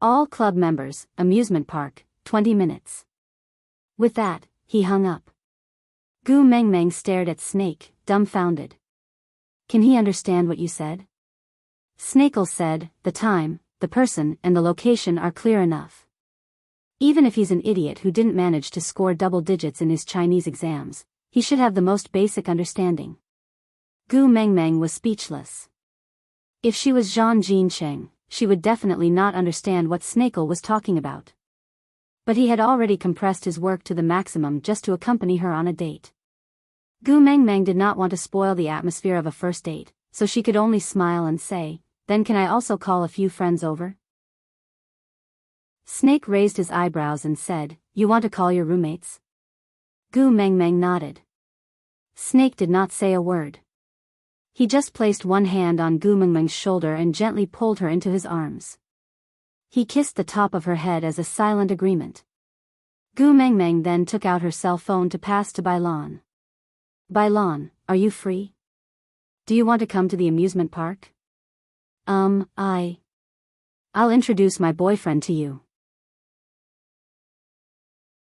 All club members, amusement park, 20 minutes. With that, he hung up. Gu Mengmeng stared at Snake, dumbfounded. Can he understand what you said? Snakel said, the time, the person, and the location are clear enough. Even if he's an idiot who didn't manage to score double digits in his Chinese exams, he should have the most basic understanding. Gu Mengmeng was speechless. If she was Zhang Jincheng, she would definitely not understand what Snakel was talking about. But he had already compressed his work to the maximum just to accompany her on a date. Gu Mengmeng did not want to spoil the atmosphere of a first date, so she could only smile and say, then can I also call a few friends over? Snake raised his eyebrows and said, you want to call your roommates? Gu Mengmeng nodded. Snake did not say a word. He just placed one hand on Gu Mengmeng's shoulder and gently pulled her into his arms. He kissed the top of her head as a silent agreement. Gu Mengmeng then took out her cell phone to pass to Bailan. Bailan, are you free? Do you want to come to the amusement park? I'll introduce my boyfriend to you.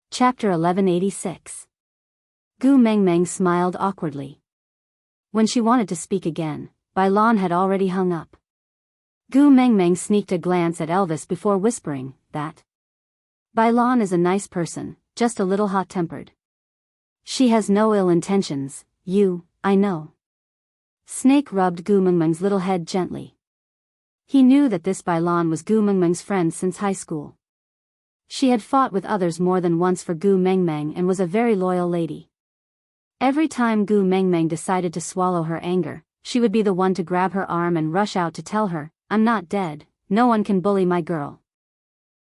Chapter 1186. Gu Mengmeng smiled awkwardly. When she wanted to speak again, Bailan had already hung up. Gu Mengmeng sneaked a glance at Elvis before whispering, that Bailan is a nice person, just a little hot-tempered. She has no ill intentions, I know. Snake rubbed Gu Mengmeng's little head gently. He knew that this Bailan was Gu Mengmeng's friend since high school. She had fought with others more than once for Gu Mengmeng and was a very loyal lady. Every time Gu Mengmeng decided to swallow her anger, she would be the one to grab her arm and rush out to tell her, I'm not dead, no one can bully my girl.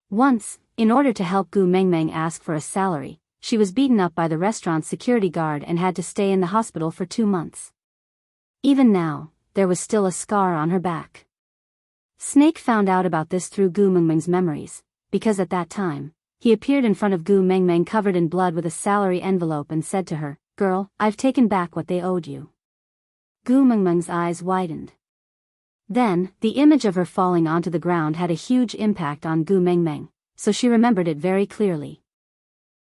Once, in order to help Gu Mengmeng ask for a salary, she was beaten up by the restaurant's security guard and had to stay in the hospital for 2 months. Even now, there was still a scar on her back. Snake found out about this through Gu Mengmeng's memories, because at that time, he appeared in front of Gu Mengmeng covered in blood with a salary envelope and said to her, girl, I've taken back what they owed you. Gu Mengmeng's eyes widened. Then, the image of her falling onto the ground had a huge impact on Gu Mengmeng, so she remembered it very clearly.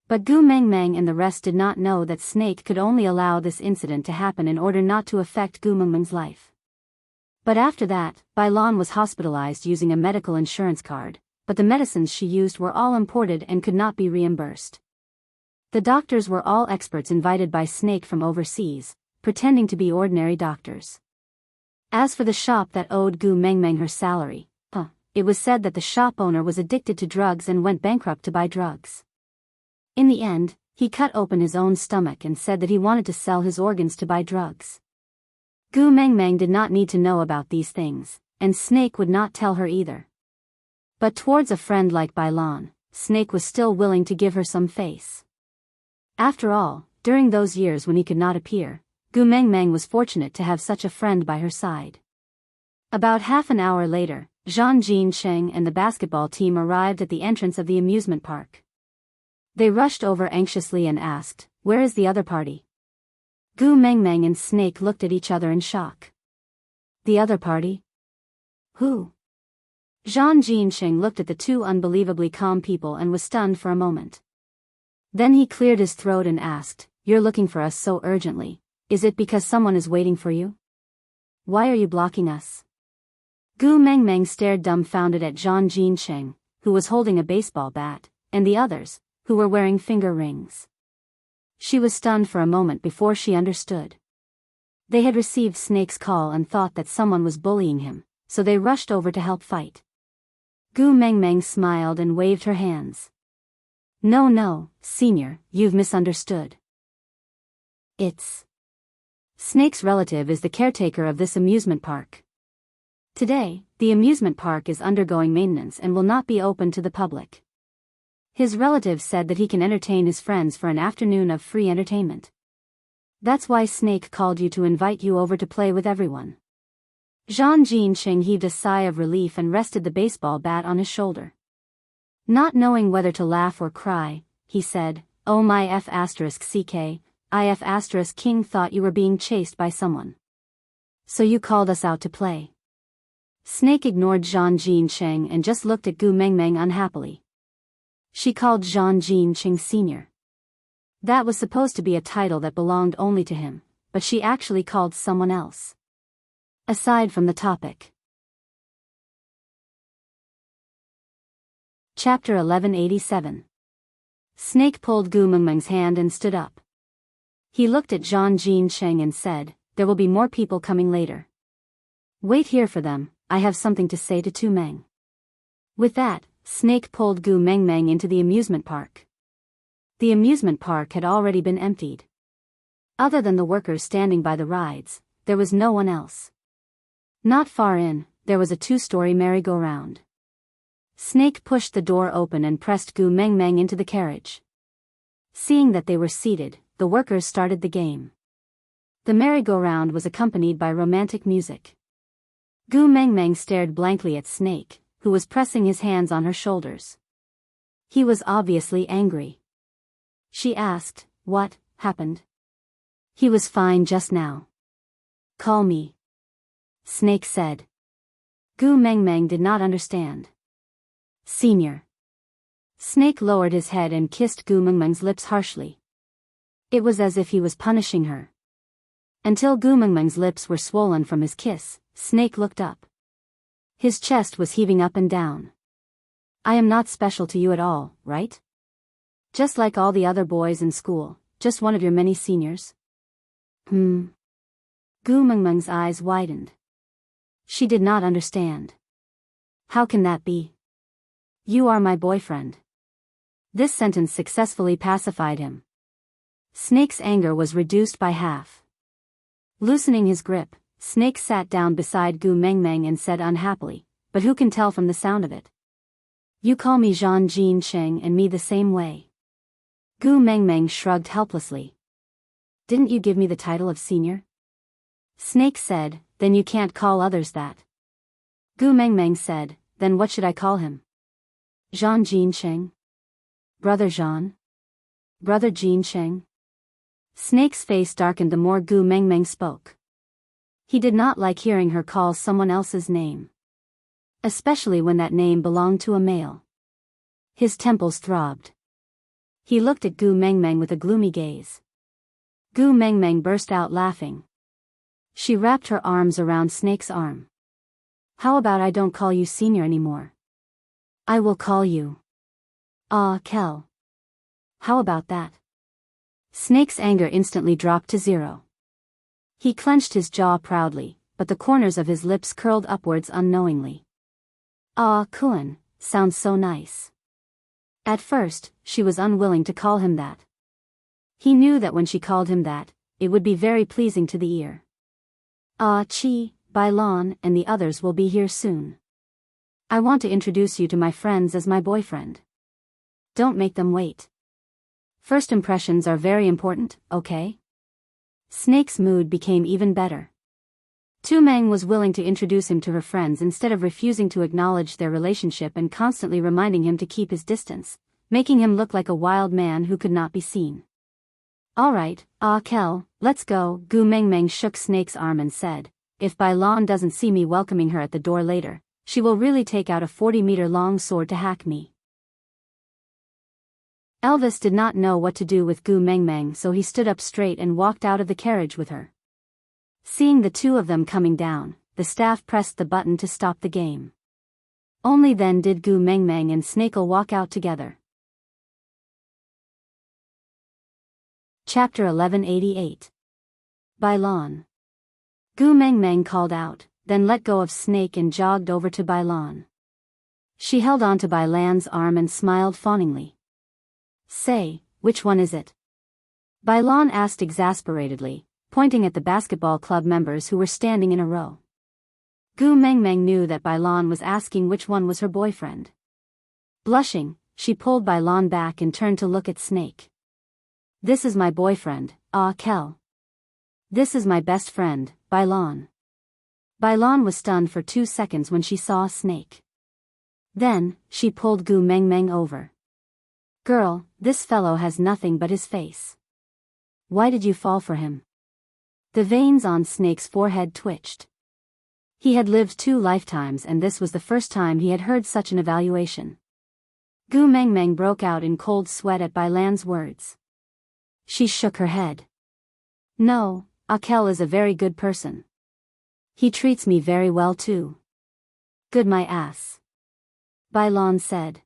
But Gu Mengmeng and the rest did not know that Snake could only allow this incident to happen in order not to affect Gu Mengmeng's life. But after that, Bailan was hospitalized using a medical insurance card, but the medicines she used were all imported and could not be reimbursed. The doctors were all experts invited by Snake from overseas, pretending to be ordinary doctors. As for the shop that owed Gu Mengmeng her salary, it was said that the shop owner was addicted to drugs and went bankrupt to buy drugs. In the end, he cut open his own stomach and said that he wanted to sell his organs to buy drugs. Gu Mengmeng did not need to know about these things, and Snake would not tell her either. But towards a friend like Bailan, Snake was still willing to give her some face. After all, during those years when he could not appear, Gu Mengmeng was fortunate to have such a friend by her side. About half an hour later, Zhang Jincheng and the basketball team arrived at the entrance of the amusement park. They rushed over anxiously and asked, where is the other party? Gu Mengmeng and Snake looked at each other in shock. The other party? Who? Zhang Jincheng looked at the two unbelievably calm people and was stunned for a moment. Then he cleared his throat and asked, you're looking for us so urgently, is it because someone is waiting for you? Why are you blocking us? Gu Mengmeng stared dumbfounded at Zhang Jincheng, who was holding a baseball bat, and the others, who were wearing finger rings. She was stunned for a moment before she understood. They had received Snake's call and thought that someone was bullying him, so they rushed over to help fight. Gu Mengmeng smiled and waved her hands. No, senior, you've misunderstood. Snake's relative is the caretaker of this amusement park. Today, the amusement park is undergoing maintenance and will not be open to the public. His relative said that he can entertain his friends for an afternoon of free entertainment. That's why Snake called you to invite you over to play with everyone. Zhang Jincheng heaved a sigh of relief and rested the baseball bat on his shoulder. Not knowing whether to laugh or cry, he said, oh my F***ck, King thought you were being chased by someone. So you called us out to play. Snake ignored Zhang Jincheng and just looked at Gu Mengmeng unhappily. She called Zhang Jincheng Senior. That was supposed to be a title that belonged only to him, but she actually called someone else. Aside from the topic. Chapter 1187. Snake pulled Gu Mengmeng's hand and stood up. He looked at Zhang Jincheng and said, "There will be more people coming later. Wait here for them, I have something to say to Tu Meng." With that, Snake pulled Gu Mengmeng into the amusement park. The amusement park had already been emptied. Other than the workers standing by the rides, there was no one else. Not far in, there was a 2-story merry-go-round. Snake pushed the door open and pressed Gu Mengmeng into the carriage. Seeing that they were seated, the workers started the game. The merry-go-round was accompanied by romantic music. Gu Mengmeng stared blankly at Snake, who was pressing his hands on her shoulders. He was obviously angry. She asked, "What happened?" "He was fine just now." "Call me," Snake said. Gu Mengmeng did not understand. "Senior." Snake lowered his head and kissed Gu Mengmeng's lips harshly. It was as if he was punishing her. Until Gu Mengmeng's lips were swollen from his kiss, Snake looked up. His chest was heaving up and down. "I am not special to you at all, right? Just like all the other boys in school, just one of your many seniors?" Gu Mengmeng's eyes widened. She did not understand. "How can that be? You are my boyfriend." This sentence successfully pacified him. Snake's anger was reduced by half. Loosening his grip, Snake sat down beside Gu Mengmeng and said unhappily, "But who can tell from the sound of it? You call me Zhang Jincheng and me the same way." Gu Mengmeng shrugged helplessly. "Didn't you give me the title of senior?" Snake said, "Then you can't call others that." Gu Mengmeng said, "Then what should I call him? Zhang Jincheng? Brother Zhang? Brother Jincheng?" Snake's face darkened the more Gu Mengmeng spoke. He did not like hearing her call someone else's name. Especially when that name belonged to a male. His temples throbbed. He looked at Gu Mengmeng with a gloomy gaze. Gu Mengmeng burst out laughing. She wrapped her arms around Snake's arm. "How about I don't call you senior anymore? I will call you Kel. How about that?" Snake's anger instantly dropped to 0. He clenched his jaw proudly, but the corners of his lips curled upwards unknowingly. Kuan, sounds so nice. At first, she was unwilling to call him that. He knew that when she called him that, it would be very pleasing to the ear. Chi, Bailon, and the others will be here soon. I want to introduce you to my friends as my boyfriend. Don't make them wait. First impressions are very important, okay? Snake's mood became even better. Tu Meng was willing to introduce him to her friends instead of refusing to acknowledge their relationship and constantly reminding him to keep his distance, making him look like a wild man who could not be seen. "All right, Kel, let's go." Gu Mengmeng shook Snake's arm and said, "If Bailon doesn't see me welcoming her at the door later, she will really take out a 40-meter-long sword to hack me." Elvis did not know what to do with Gu Mengmeng, so he stood up straight and walked out of the carriage with her. Seeing the two of them coming down, the staff pressed the button to stop the game. Only then did Gu Mengmeng and Snakel walk out together. Chapter 1188. Bailon. Gu Mengmeng called out, then let go of Snake and jogged over to Bailon. She held on to Bailon's arm and smiled fawningly. "Say, which one is it?" Bailon asked exasperatedly, pointing at the basketball club members who were standing in a row. Gu Mengmeng knew that Bailon was asking which one was her boyfriend. Blushing, she pulled Bailon back and turned to look at Snake. "This is my boyfriend, Kel. This is my best friend, Bailon." Bailon was stunned for 2 seconds when she saw Snake. Then, she pulled Gu Mengmeng over. "Girl, this fellow has nothing but his face. Why did you fall for him?" The veins on Snake's forehead twitched. He had lived 2 lifetimes and this was the first time he had heard such an evaluation. Gu Mengmeng broke out in cold sweat at Bai Lan's words. She shook her head. No, Akel is a very good person. He treats me very well too. Good my ass. Bai Lan said.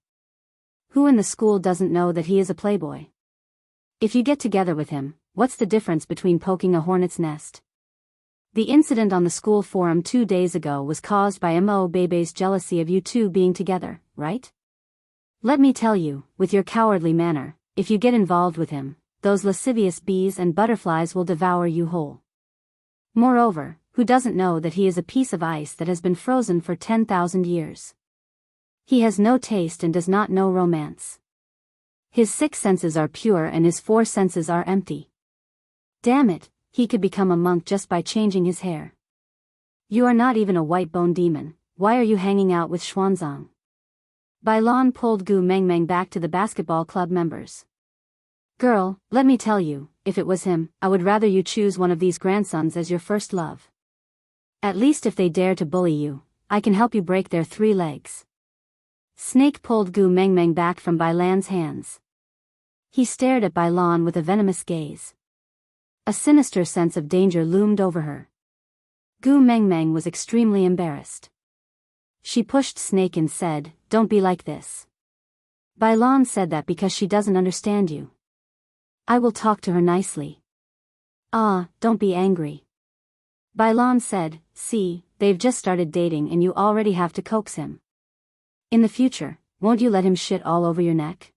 Who in the school doesn't know that he is a playboy? If you get together with him, what's the difference between poking a hornet's nest? The incident on the school forum 2 days ago was caused by Mo Bebe's jealousy of you two being together, right? Let me tell you, with your cowardly manner, if you get involved with him, those lascivious bees and butterflies will devour you whole. Moreover, who doesn't know that he is a piece of ice that has been frozen for 10,000 years? He has no taste and does not know romance. His 6 senses are pure and his 4 senses are empty. Damn it, he could become a monk just by changing his hair. You are not even a white-bone demon, why are you hanging out with Xuanzang? Bai Lan pulled Gu Mengmeng back to the basketball club members. Girl, let me tell you, if it was him, I would rather you choose one of these grandsons as your first love. At least if they dare to bully you, I can help you break their 3 legs. Snake pulled Gu Mengmeng back from Bai Lan's hands. He stared at Bai Lan with a venomous gaze. A sinister sense of danger loomed over her. Gu Mengmeng was extremely embarrassed. She pushed Snake and said, Don't be like this. Bai Lan said that because she doesn't understand you. I will talk to her nicely. Ah, don't be angry. Bai Lan said, See, they've just started dating and you already have to coax him. In the future, won't you let him shit all over your neck?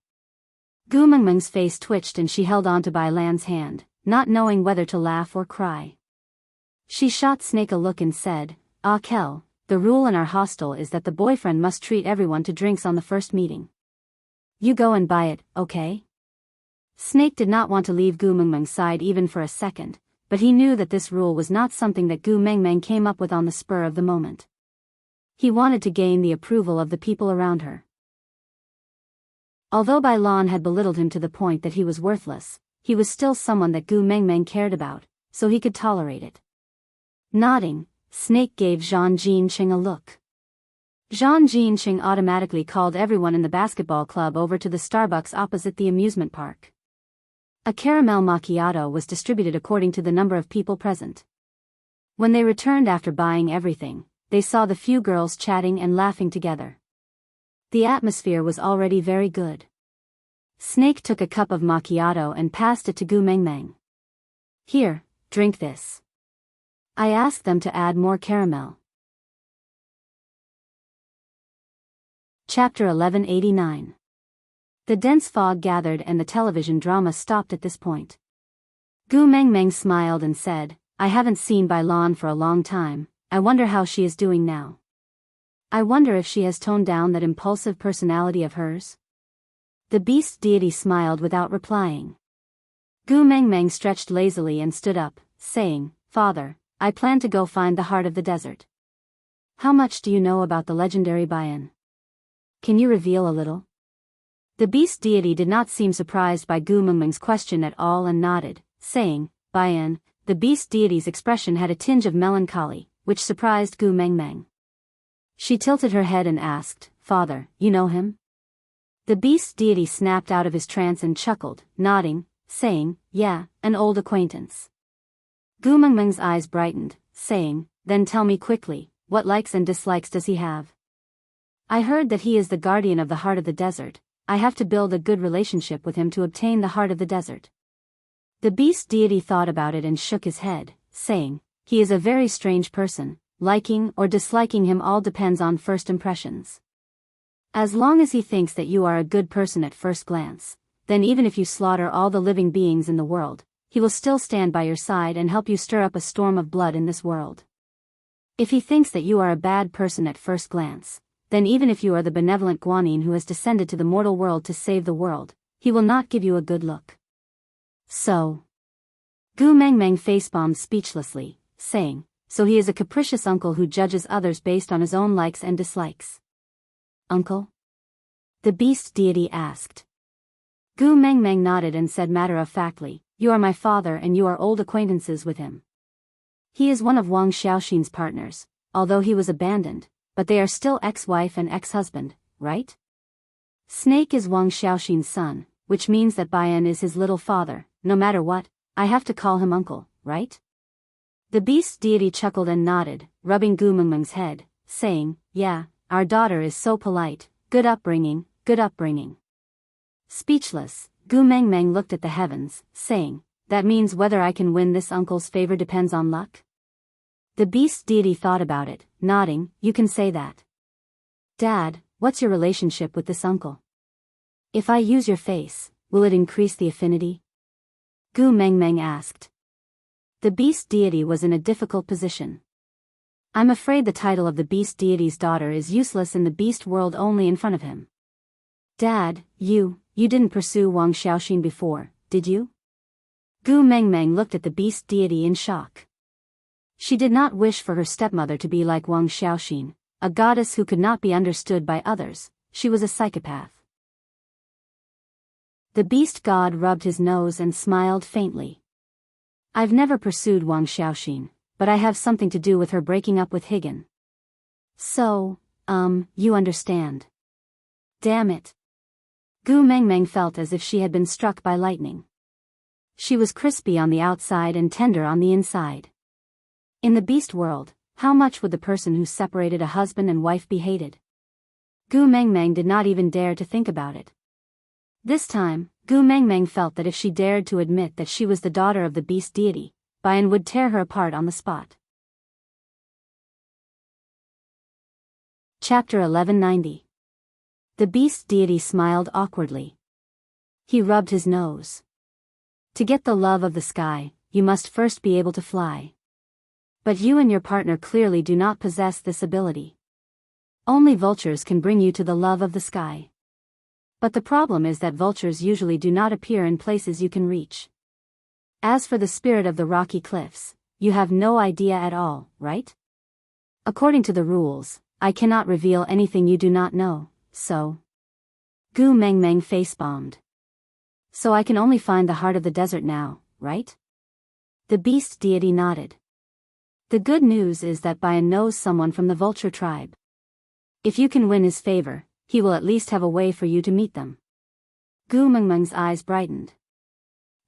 Gu Mengmeng's face twitched and she held on to Bai Lan's hand, not knowing whether to laugh or cry. She shot Snake a look and said, Ah Kel, the rule in our hostel is that the boyfriend must treat everyone to drinks on the first meeting. You go and buy it, okay? Snake did not want to leave Gu Mengmeng's side even for a second, but he knew that this rule was not something that Gu Mengmeng came up with on the spur of the moment. He wanted to gain the approval of the people around her. Although Bai Lan had belittled him to the point that he was worthless, he was still someone that Gu Mengmeng cared about, so he could tolerate it. Nodding, Snake gave Zhang Jinqing a look. Zhang Jinqing automatically called everyone in the basketball club over to the Starbucks opposite the amusement park. A caramel macchiato was distributed according to the number of people present. When they returned after buying everything, they saw the few girls chatting and laughing together. The atmosphere was already very good. Snake took a cup of macchiato and passed it to Gu Mengmeng. Here, drink this. I asked them to add more caramel. Chapter 1189. The dense fog gathered and the television drama stopped at this point. Gu Mengmeng smiled and said, I haven't seen Bai Lan for a long time, I wonder how she is doing now. I wonder if she has toned down that impulsive personality of hers. The beast deity smiled without replying. Gu Mengmeng stretched lazily and stood up, saying, Father, I plan to go find the heart of the desert. How much do you know about the legendary Baiyan? Can you reveal a little? The beast deity did not seem surprised by Gu Mengmeng's question at all and nodded, saying, Baiyan. The beast deity's expression had a tinge of melancholy, which surprised Gu Mengmeng. She tilted her head and asked, Father, you know him? The beast deity snapped out of his trance and chuckled, nodding, saying, Yeah, an old acquaintance. Gu Mengmeng's eyes brightened, saying, Then tell me quickly, what likes and dislikes does he have? I heard that he is the guardian of the heart of the desert. I have to build a good relationship with him to obtain the heart of the desert. The beast deity thought about it and shook his head, saying, He is a very strange person, liking or disliking him all depends on first impressions. As long as he thinks that you are a good person at first glance, then even if you slaughter all the living beings in the world, he will still stand by your side and help you stir up a storm of blood in this world. If he thinks that you are a bad person at first glance, then even if you are the benevolent Guanyin who has descended to the mortal world to save the world, he will not give you a good look. So. Gu Mengmeng facepalmed speechlessly, saying, So he is a capricious uncle who judges others based on his own likes and dislikes. Uncle? The beast deity asked. Gu Mengmeng nodded and said matter-of-factly, You are my father and you are old acquaintances with him. He is one of Wang Xiaoxin's partners, although he was abandoned, but they are still ex-wife and ex-husband, right? Snake is Wang Xiaoxin's son, which means that Bian is his little father. No matter what, I have to call him uncle, right? The beast deity chuckled and nodded, rubbing Gu Mengmeng's head, saying, yeah, our daughter is so polite, good upbringing, good upbringing. Speechless, Gu Mengmeng looked at the heavens, saying, that means whether I can win this uncle's favor depends on luck? The beast deity thought about it, nodding, you can say that. Dad, what's your relationship with this uncle? If I use your face, will it increase the affinity? Gu Mengmeng asked. The beast deity was in a difficult position. I'm afraid the title of the beast deity's daughter is useless in the beast world only in front of him. Dad, you didn't pursue Wang Xiaoxin before, did you? Gu Mengmeng looked at the beast deity in shock. She did not wish for her stepmother to be like Wang Xiaoxin, a goddess who could not be understood by others. She was a psychopath. The beast god rubbed his nose and smiled faintly. I've never pursued Wang Xiaoxin, but I have something to do with her breaking up with Higan. So, you understand. Damn it. Gu Mengmeng felt as if she had been struck by lightning. She was crispy on the outside and tender on the inside. In the beast world, how much would the person who separated a husband and wife be hated? Gu Mengmeng did not even dare to think about it. This time, Gu Mengmeng felt that if she dared to admit that she was the daughter of the beast deity, Bian would tear her apart on the spot. Chapter 1190. The beast deity smiled awkwardly. He rubbed his nose. To get the love of the sky, you must first be able to fly. But you and your partner clearly do not possess this ability. Only vultures can bring you to the love of the sky. But the problem is that vultures usually do not appear in places you can reach. As for the spirit of the rocky cliffs, you have no idea at all, right? According to the rules, I cannot reveal anything you do not know, so... Gu Mengmeng face-bombed. So I can only find the heart of the desert now, right? The beast deity nodded. The good news is that Bian knows someone from the vulture tribe. If you can win his favor, he will at least have a way for you to meet them. Gu Mengmeng's eyes brightened.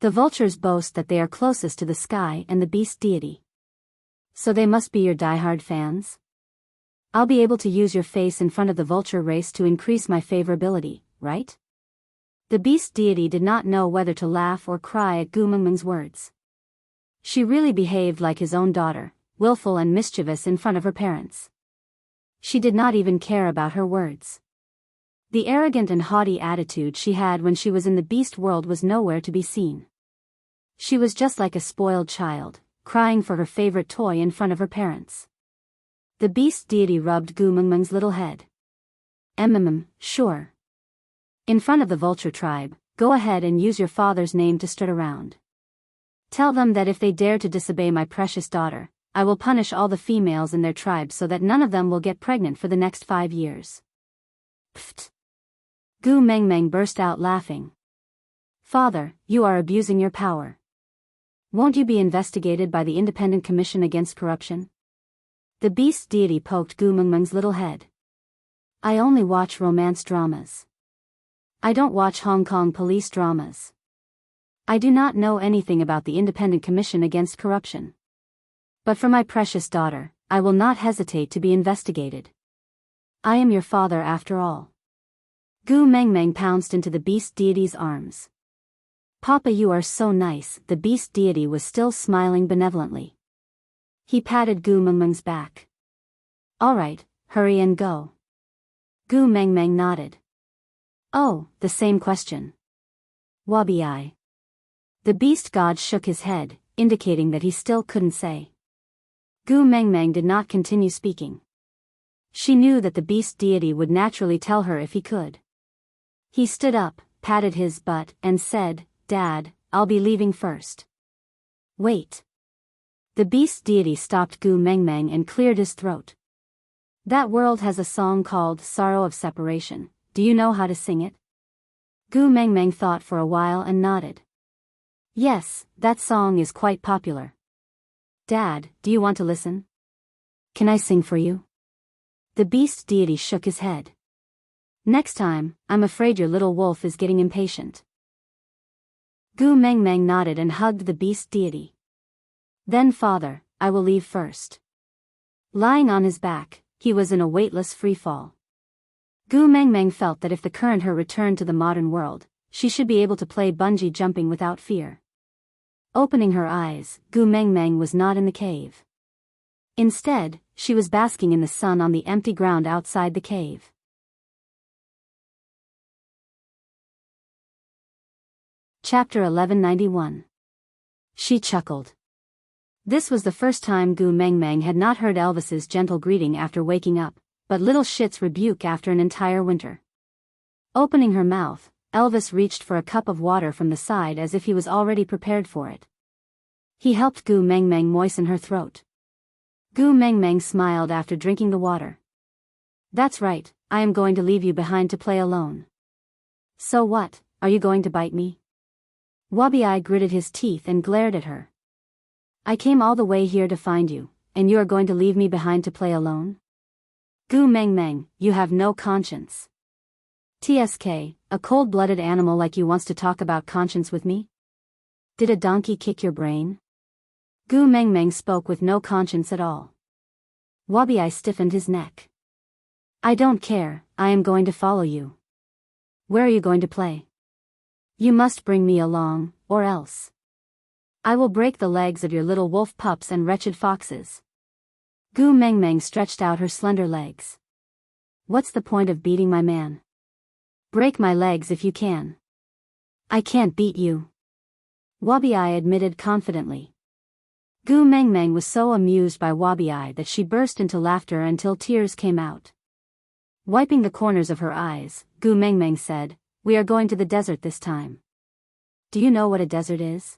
The vultures boast that they are closest to the sky and the beast deity. So they must be your diehard fans? I'll be able to use your face in front of the vulture race to increase my favorability, right? The beast deity did not know whether to laugh or cry at Gu Mengmeng's words. She really behaved like his own daughter, willful and mischievous in front of her parents. She did not even care about her words. The arrogant and haughty attitude she had when she was in the beast world was nowhere to be seen. She was just like a spoiled child, crying for her favorite toy in front of her parents. The beast deity rubbed Gu Mengmeng's little head. Sure. In front of the vulture tribe, go ahead and use your father's name to strut around. Tell them that if they dare to disobey my precious daughter, I will punish all the females in their tribe so that none of them will get pregnant for the next 5 years. Pfft. Gu Mengmeng burst out laughing. Father, you are abusing your power. Won't you be investigated by the Independent Commission Against Corruption? The beast deity poked Gu Mengmeng's little head. I only watch romance dramas. I don't watch Hong Kong police dramas. I do not know anything about the Independent Commission Against Corruption. But for my precious daughter, I will not hesitate to be investigated. I am your father after all. Gu Mengmeng pounced into the beast deity's arms. Papa, you are so nice. The beast deity was still smiling benevolently. He patted Gu Mengmeng's back. Alright, hurry and go. Gu Mengmeng nodded. Oh, the same question. Wabi. The beast god shook his head, indicating that he still couldn't say. Gu Mengmeng did not continue speaking. She knew that the beast deity would naturally tell her if he could. He stood up, patted his butt, and said, Dad, I'll be leaving first. Wait. The beast deity stopped Gu Mengmeng and cleared his throat. That world has a song called Sorrow of Separation. Do you know how to sing it? Gu Mengmeng thought for a while and nodded. Yes, that song is quite popular. Dad, do you want to listen? can I sing for you? The beast deity shook his head. Next time, I'm afraid your little wolf is getting impatient. Gu Mengmeng nodded and hugged the beast deity. Then father, I will leave first. Lying on his back, he was in a weightless freefall. Gu Mengmeng felt that if the current her returned to the modern world, she should be able to play bungee jumping without fear. Opening her eyes, Gu Mengmeng was not in the cave. Instead, she was basking in the sun on the empty ground outside the cave. Chapter 1191. She chuckled. This was the first time Gu Mengmeng had not heard Elvis's gentle greeting after waking up, but little shit's rebuke after an entire winter. Opening her mouth, Elvis reached for a cup of water from the side as if he was already prepared for it. He helped Gu Mengmeng moisten her throat. Gu Mengmeng smiled after drinking the water. That's right, I am going to leave you behind to play alone. So what, are you going to bite me? Wabi-Ai gritted his teeth and glared at her. I came all the way here to find you, and you are going to leave me behind to play alone? Gu Mengmeng, you have no conscience. TSK, a cold-blooded animal like you wants to talk about conscience with me? Did a donkey kick your brain? Gu Mengmeng spoke with no conscience at all. Wabi-Ai stiffened his neck. I don't care, I am going to follow you. Where are you going to play? You must bring me along, or else. I will break the legs of your little wolf pups and wretched foxes. Gu Mengmeng stretched out her slender legs. What's the point of beating my man? Break my legs if you can. I can't beat you. Wabi-Ai admitted confidently. Gu Mengmeng was so amused by Wabi-Ai that she burst into laughter until tears came out. Wiping the corners of her eyes, Gu Mengmeng said, We are going to the desert this time. Do you know what a desert is?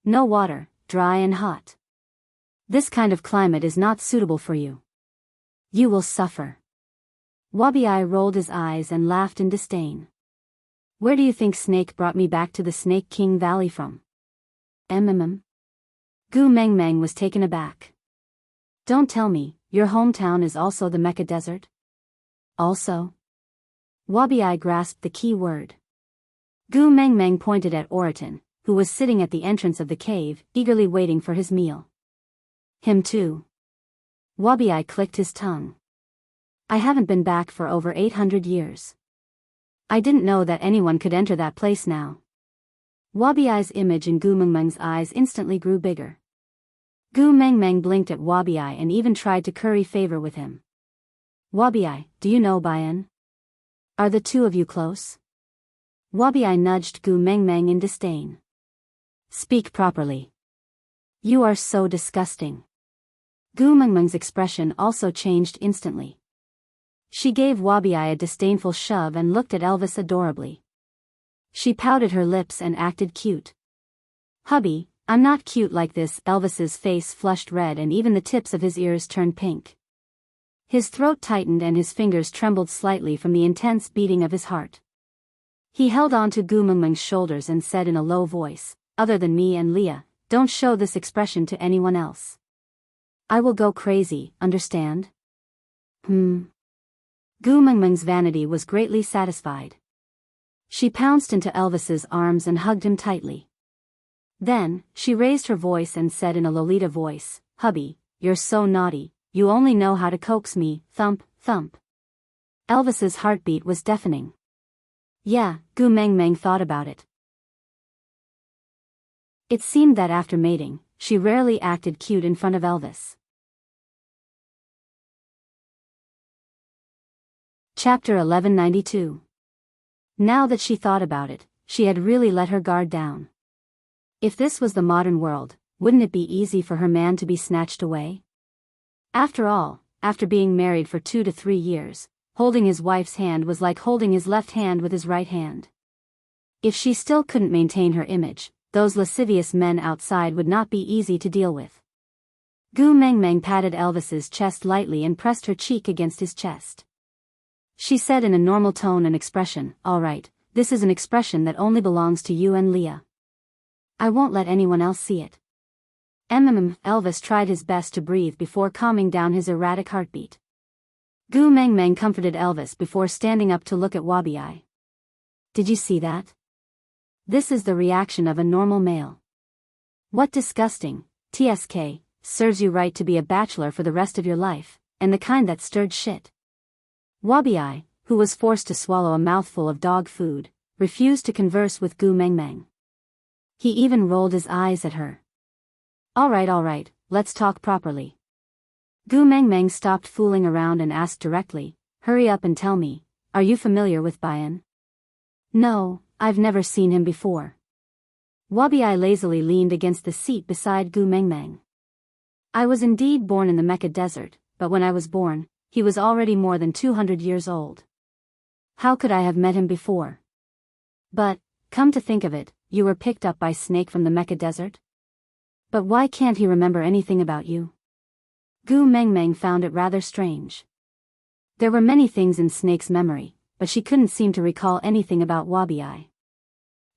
No water, dry and hot. This kind of climate is not suitable for you. You will suffer. Wabi-Ai rolled his eyes and laughed in disdain. Where do you think Snake brought me back to the Snake King Valley from? Gu Mengmeng was taken aback. Don't tell me, your hometown is also the Mecca Desert? Also? Wabi-Ai grasped the key word. Gu Mengmeng pointed at Oriton, who was sitting at the entrance of the cave, eagerly waiting for his meal. Him too. Wabi-Ai clicked his tongue. I haven't been back for over 800 years. I didn't know that anyone could enter that place now. Wabi-Ai's image in Gu Mengmeng's eyes instantly grew bigger. Gu Mengmeng blinked at Wabi-Ai and even tried to curry favor with him. Wabi-Ai, do you know Bayan? Are the two of you close? Wabi-Ai nudged Gu Mengmeng in disdain. Speak properly. You are so disgusting. Gu Mengmeng's expression also changed instantly. She gave Wabi-Ai a disdainful shove and looked at Elvis adorably. She pouted her lips and acted cute. Hubby, I'm not cute like this. Elvis's face flushed red and even the tips of his ears turned pink. His throat tightened and his fingers trembled slightly from the intense beating of his heart. He held on to Gu Mengmeng's shoulders and said in a low voice, Other than me and Leah, don't show this expression to anyone else. I will go crazy, understand? Gu Mengmeng's vanity was greatly satisfied. She pounced into Elvis's arms and hugged him tightly. Then, she raised her voice and said in a Lolita voice, Hubby, you're so naughty, you only know how to coax me, thump, thump. Elvis's heartbeat was deafening. Yeah, Gu Mengmeng thought about it. It seemed that after mating, she rarely acted cute in front of Elvis. Chapter 1192. Now that she thought about it, she had really let her guard down. If this was the modern world, wouldn't it be easy for her man to be snatched away? After all, after being married for 2 to 3 years, holding his wife's hand was like holding his left hand with his right hand. If she still couldn't maintain her image, those lascivious men outside would not be easy to deal with. Gu Mengmeng patted Elvis's chest lightly and pressed her cheek against his chest. She said in a normal tone and expression, All right, this is an expression that only belongs to you and Leah. I won't let anyone else see it. Elvis tried his best to breathe before calming down his erratic heartbeat. Gu Meng Meng comforted Elvis before standing up to look at Wabi. Did you see that? This is the reaction of a normal male. What disgusting, TSK, serves you right to be a bachelor for the rest of your life, and the kind that stirred shit. Wabi, who was forced to swallow a mouthful of dog food, refused to converse with Gu Meng Meng. He even rolled his eyes at her. All right, let's talk properly. Gu Meng Meng stopped fooling around and asked directly, hurry up and tell me, are you familiar with Bayan? No, I've never seen him before. Wabi lazily leaned against the seat beside Gu Meng Meng. I was indeed born in the Mecca desert, but when I was born, he was already more than 200 years old. How could I have met him before? But, come to think of it, you were picked up by Snake from the Mecca desert? But why can't he remember anything about you? Gu Meng Meng found it rather strange. There were many things in Snake's memory, but she couldn't seem to recall anything about Wabi.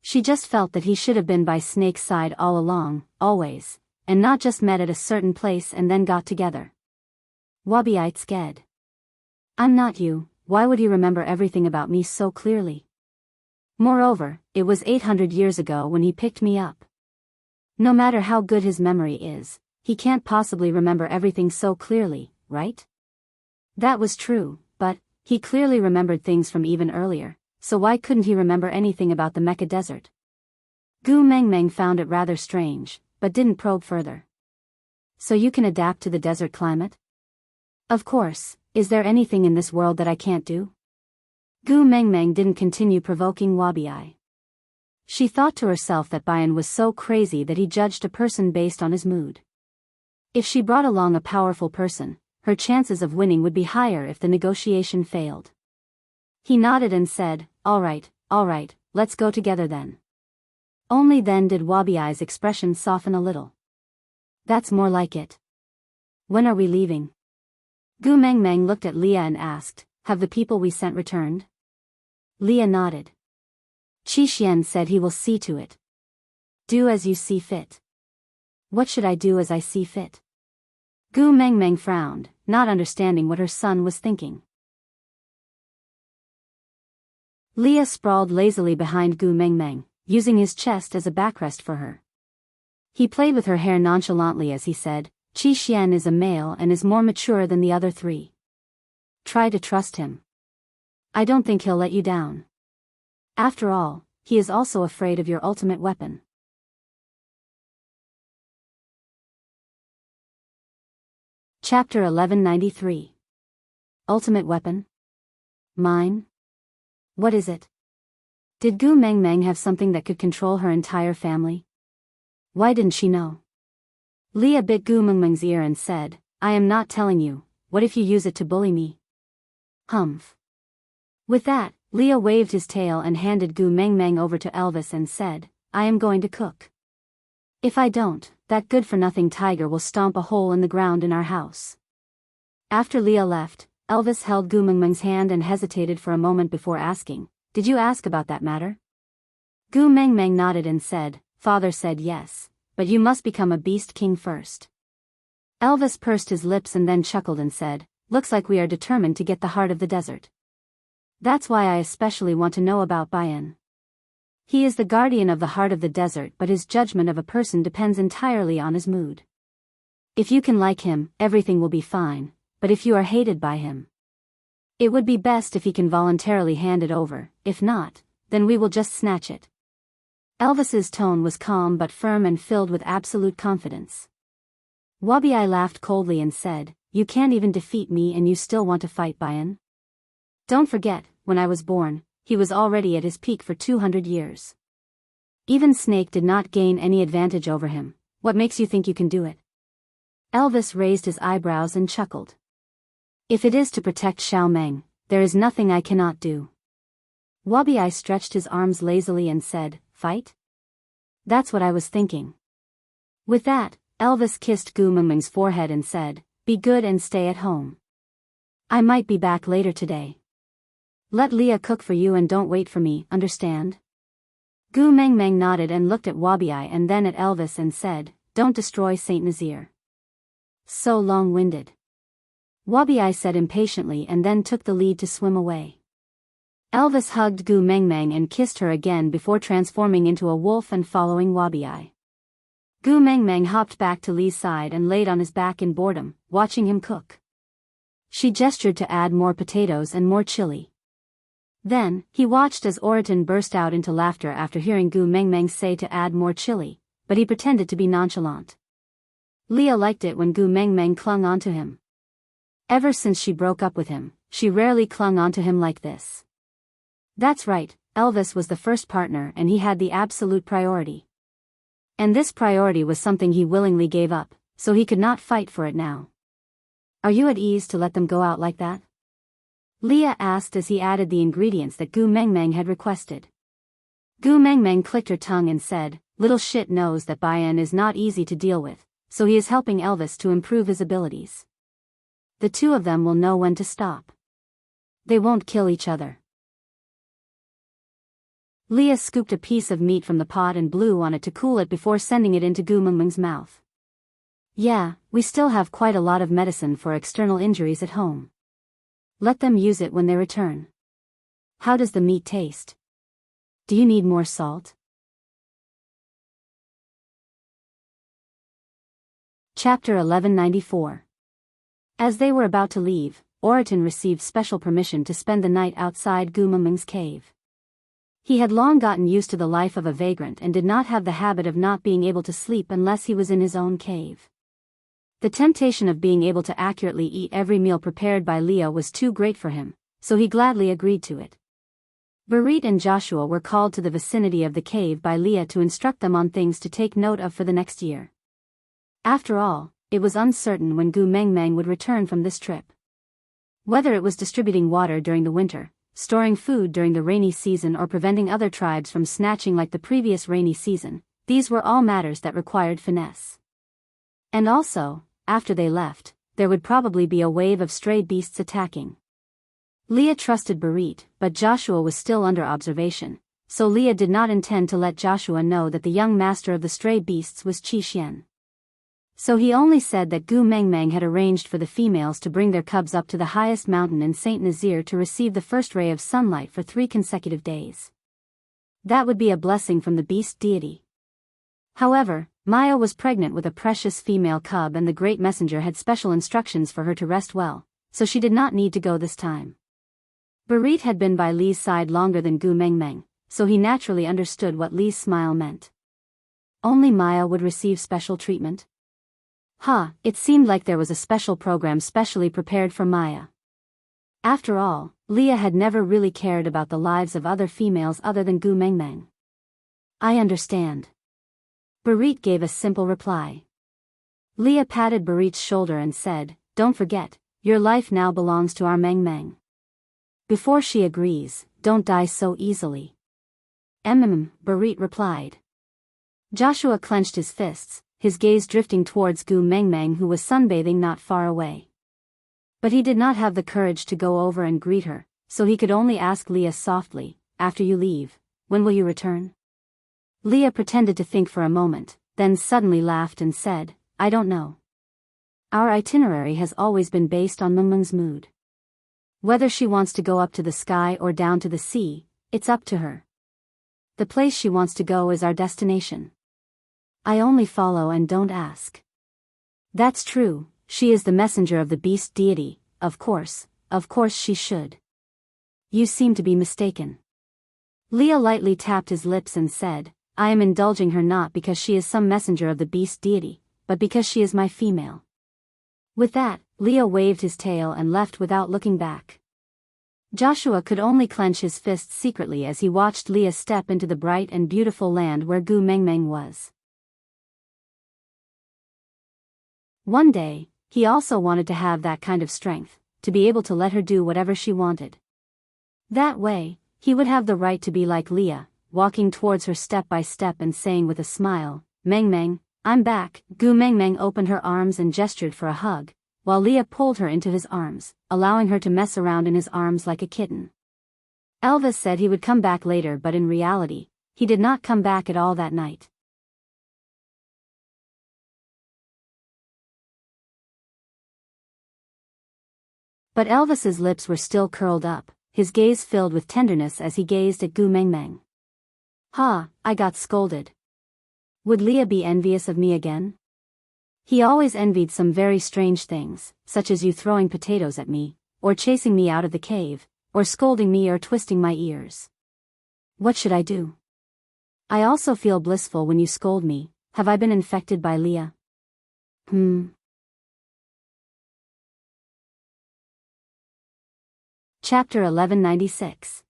She just felt that he should have been by Snake's side all along, always, and not just met at a certain place and then got together. Wabi scared. I'm not you, why would he remember everything about me so clearly? Moreover, it was 800 years ago when he picked me up. No matter how good his memory is, he can't possibly remember everything so clearly, right? That was true, but he clearly remembered things from even earlier, so why couldn't he remember anything about the Mecca desert? Gu Meng Meng found it rather strange, but didn't probe further. So you can adapt to the desert climate? Of course, is there anything in this world that I can't do? Gu Meng Meng didn't continue provoking Wabi. She thought to herself that Bayan was so crazy that he judged a person based on his mood. If she brought along a powerful person, her chances of winning would be higher if the negotiation failed. He nodded and said, all right, let's go together then. Only then did Wabi's expression soften a little. That's more like it. When are we leaving? Gu Meng Meng looked at Leah and asked, have the people we sent returned? Leah nodded. Qi Xian said he will see to it. Do as you see fit. What should I do as I see fit? Gu Meng Meng frowned, not understanding what her son was thinking. Leah sprawled lazily behind Gu Meng Meng, using his chest as a backrest for her. He played with her hair nonchalantly as he said, Qi Xian is a male and is more mature than the other three. Try to trust him. I don't think he'll let you down. After all, he is also afraid of your ultimate weapon. Chapter 1193. Ultimate weapon? Mine? What is it? Did Gu Meng Meng have something that could control her entire family? Why didn't she know? Leah bit Gu Meng Meng's ear and said, I am not telling you, what if you use it to bully me? Humph. With that, Leah waved his tail and handed Gu Meng Meng over to Elvis and said, I am going to cook. If I don't, that good-for-nothing tiger will stomp a hole in the ground in our house. After Leah left, Elvis held Gu Meng Meng's hand and hesitated for a moment before asking, did you ask about that matter? Gu Meng Meng nodded and said, Father said yes, but you must become a beast king first. Elvis pursed his lips and then chuckled and said, looks like we are determined to get the heart of the desert. That's why I especially want to know about Bayan. He is the guardian of the heart of the desert, but his judgment of a person depends entirely on his mood. If you can like him, everything will be fine, but if you are hated by him, it would be best if he can voluntarily hand it over, if not, then we will just snatch it. Elvis's tone was calm but firm and filled with absolute confidence. Wabi laughed coldly and said, you can't even defeat me and you still want to fight Bayan? Don't forget, when I was born, he was already at his peak for 200 years. Even Snake did not gain any advantage over him. What makes you think you can do it? Elvis raised his eyebrows and chuckled. If it is to protect Xiao Meng, there is nothing I cannot do. Wabi stretched his arms lazily and said, fight? That's what I was thinking. With that, Elvis kissed Gu Meng Meng's forehead and said, be good and stay at home. I might be back later today. Let Leah cook for you and don't wait for me, understand? Gu Meng Meng nodded and looked at Wabi and then at Elvis and said, don't destroy Saint Nazir. So long-winded. Wabi said impatiently and then took the lead to swim away. Elvis hugged Gu Mengmeng and kissed her again before transforming into a wolf and following Wabi. Gu Mengmeng hopped back to Li's side and laid on his back in boredom, watching him cook. She gestured to add more potatoes and more chili. Then, he watched as Oriton burst out into laughter after hearing Gu Mengmeng say to add more chili, but he pretended to be nonchalant. Leah liked it when Gu Mengmeng clung onto him. Ever since she broke up with him, she rarely clung onto him like this. That's right, Elvis was the first partner and he had the absolute priority. And this priority was something he willingly gave up, so he could not fight for it now. Are you at ease to let them go out like that? Leah asked as he added the ingredients that Gu Mengmeng had requested. Gu Mengmeng clicked her tongue and said, little shit knows that Bayan is not easy to deal with, so he is helping Elvis to improve his abilities. The two of them will know when to stop. They won't kill each other. Leah scooped a piece of meat from the pot and blew on it to cool it before sending it into Gu Mengmeng's mouth. Yeah, we still have quite a lot of medicine for external injuries at home. Let them use it when they return. How does the meat taste? Do you need more salt? Chapter 1194. As they were about to leave, Oriton received special permission to spend the night outside Gu Mengmeng's cave. He had long gotten used to the life of a vagrant and did not have the habit of not being able to sleep unless he was in his own cave. The temptation of being able to accurately eat every meal prepared by Leah was too great for him, so he gladly agreed to it. Barit and Joshua were called to the vicinity of the cave by Leah to instruct them on things to take note of for the next year. After all, it was uncertain when Gu Mengmeng would return from this trip. Whether it was distributing water during the winter, storing food during the rainy season or preventing other tribes from snatching like the previous rainy season, these were all matters that required finesse. And also, after they left, there would probably be a wave of stray beasts attacking. Leah trusted Barit, but Joshua was still under observation, so Leah did not intend to let Joshua know that the young master of the stray beasts was Qi Xian. So he only said that Gu Mengmeng had arranged for the females to bring their cubs up to the highest mountain in Saint Nazir to receive the first ray of sunlight for 3 consecutive days. That would be a blessing from the beast deity. However, Maya was pregnant with a precious female cub and the great messenger had special instructions for her to rest well, so she did not need to go this time. Barit had been by Li's side longer than Gu Mengmeng, so he naturally understood what Li's smile meant. Only Maya would receive special treatment? It seemed like there was a special program specially prepared for Maya. After all, Leah had never really cared about the lives of other females other than Gu Mengmeng. I understand. Barit gave a simple reply. Leah patted Barit's shoulder and said, don't forget, your life now belongs to our Mengmeng. Before she agrees, don't die so easily. Barit replied. Joshua clenched his fists, his gaze drifting towards Gu Mengmeng who was sunbathing not far away. But he did not have the courage to go over and greet her, so he could only ask Leah softly, after you leave, when will you return? Leah pretended to think for a moment, then suddenly laughed and said, I don't know. Our itinerary has always been based on Mengmeng's mood. Whether she wants to go up to the sky or down to the sea, it's up to her. The place she wants to go is our destination. I only follow and don't ask. That's true, she is the messenger of the beast deity, of course she should. You seem to be mistaken. Leah lightly tapped his lips and said, I am indulging her not because she is some messenger of the beast deity, but because she is my female. With that, Leah waved his tail and left without looking back. Joshua could only clench his fists secretly as he watched Leah step into the bright and beautiful land where Gu Mengmeng was. One day, he also wanted to have that kind of strength, to be able to let her do whatever she wanted. That way, he would have the right to be like Leah, walking towards her step by step and saying with a smile, Mengmeng, I'm back. Gu Mengmeng opened her arms and gestured for a hug, while Leah pulled her into his arms, allowing her to mess around in his arms like a kitten. Elvis said he would come back later, but in reality, he did not come back at all that night. But Elvis's lips were still curled up, his gaze filled with tenderness as he gazed at Gu Mengmeng. "Ha, I got scolded. Would Leah be envious of me again? He always envied some very strange things, such as you throwing potatoes at me, or chasing me out of the cave, or scolding me or twisting my ears. What should I do? I also feel blissful when you scold me. Have I been infected by Leah?" Chapter 1196.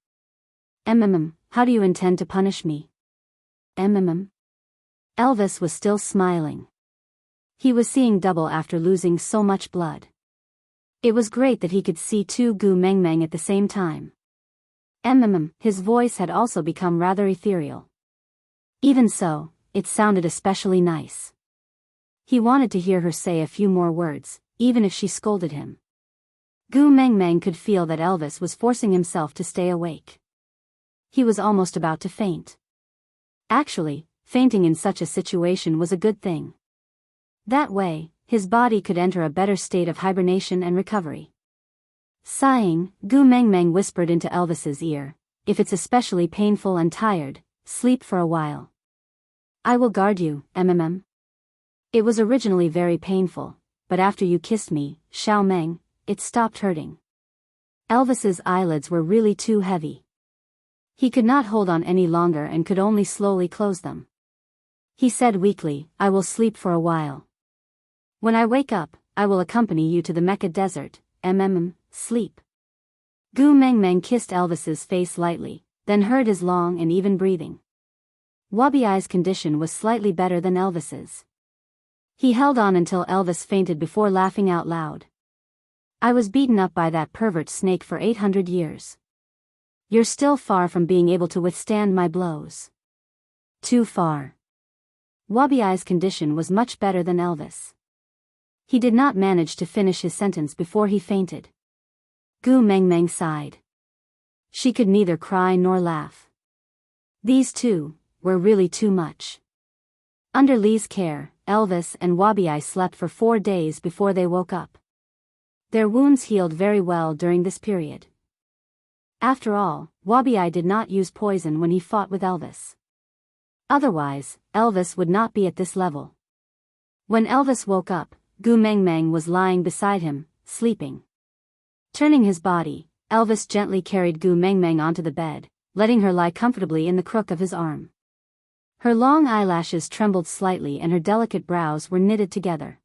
How do you intend to punish me? Elvis was still smiling. He was seeing double after losing so much blood. It was great that he could see two Gu Mengmeng at the same time. His voice had also become rather ethereal. Even so, it sounded especially nice. He wanted to hear her say a few more words, even if she scolded him. Gu Mengmeng could feel that Elvis was forcing himself to stay awake. He was almost about to faint. Actually, fainting in such a situation was a good thing. That way, his body could enter a better state of hibernation and recovery. Sighing, Gu Mengmeng whispered into Elvis's ear, "If it's especially painful and tired, sleep for a while. I will guard you, It was originally very painful, but after you kissed me, Xiao Meng, it stopped hurting." Elvis's eyelids were really too heavy. He could not hold on any longer and could only slowly close them. He said weakly, "I will sleep for a while. When I wake up, I will accompany you to the Mecca desert, sleep." Gu Mengmeng kissed Elvis's face lightly, then heard his long and even breathing. Wabiai's condition was slightly better than Elvis's. He held on until Elvis fainted before laughing out loud. "I was beaten up by that pervert snake for 800 years. You're still far from being able to withstand my blows." Too far. Wabiai's condition was much better than Elvis. He did not manage to finish his sentence before he fainted. Gu Mengmeng sighed. She could neither cry nor laugh. These two were really too much. Under Lee's care, Elvis and Wabiai slept for 4 days before they woke up. Their wounds healed very well during this period. After all, Wabiai did not use poison when he fought with Elvis. Otherwise, Elvis would not be at this level. When Elvis woke up, Gu Mengmeng was lying beside him, sleeping. Turning his body, Elvis gently carried Gu Mengmeng onto the bed, letting her lie comfortably in the crook of his arm. Her long eyelashes trembled slightly and her delicate brows were knitted together.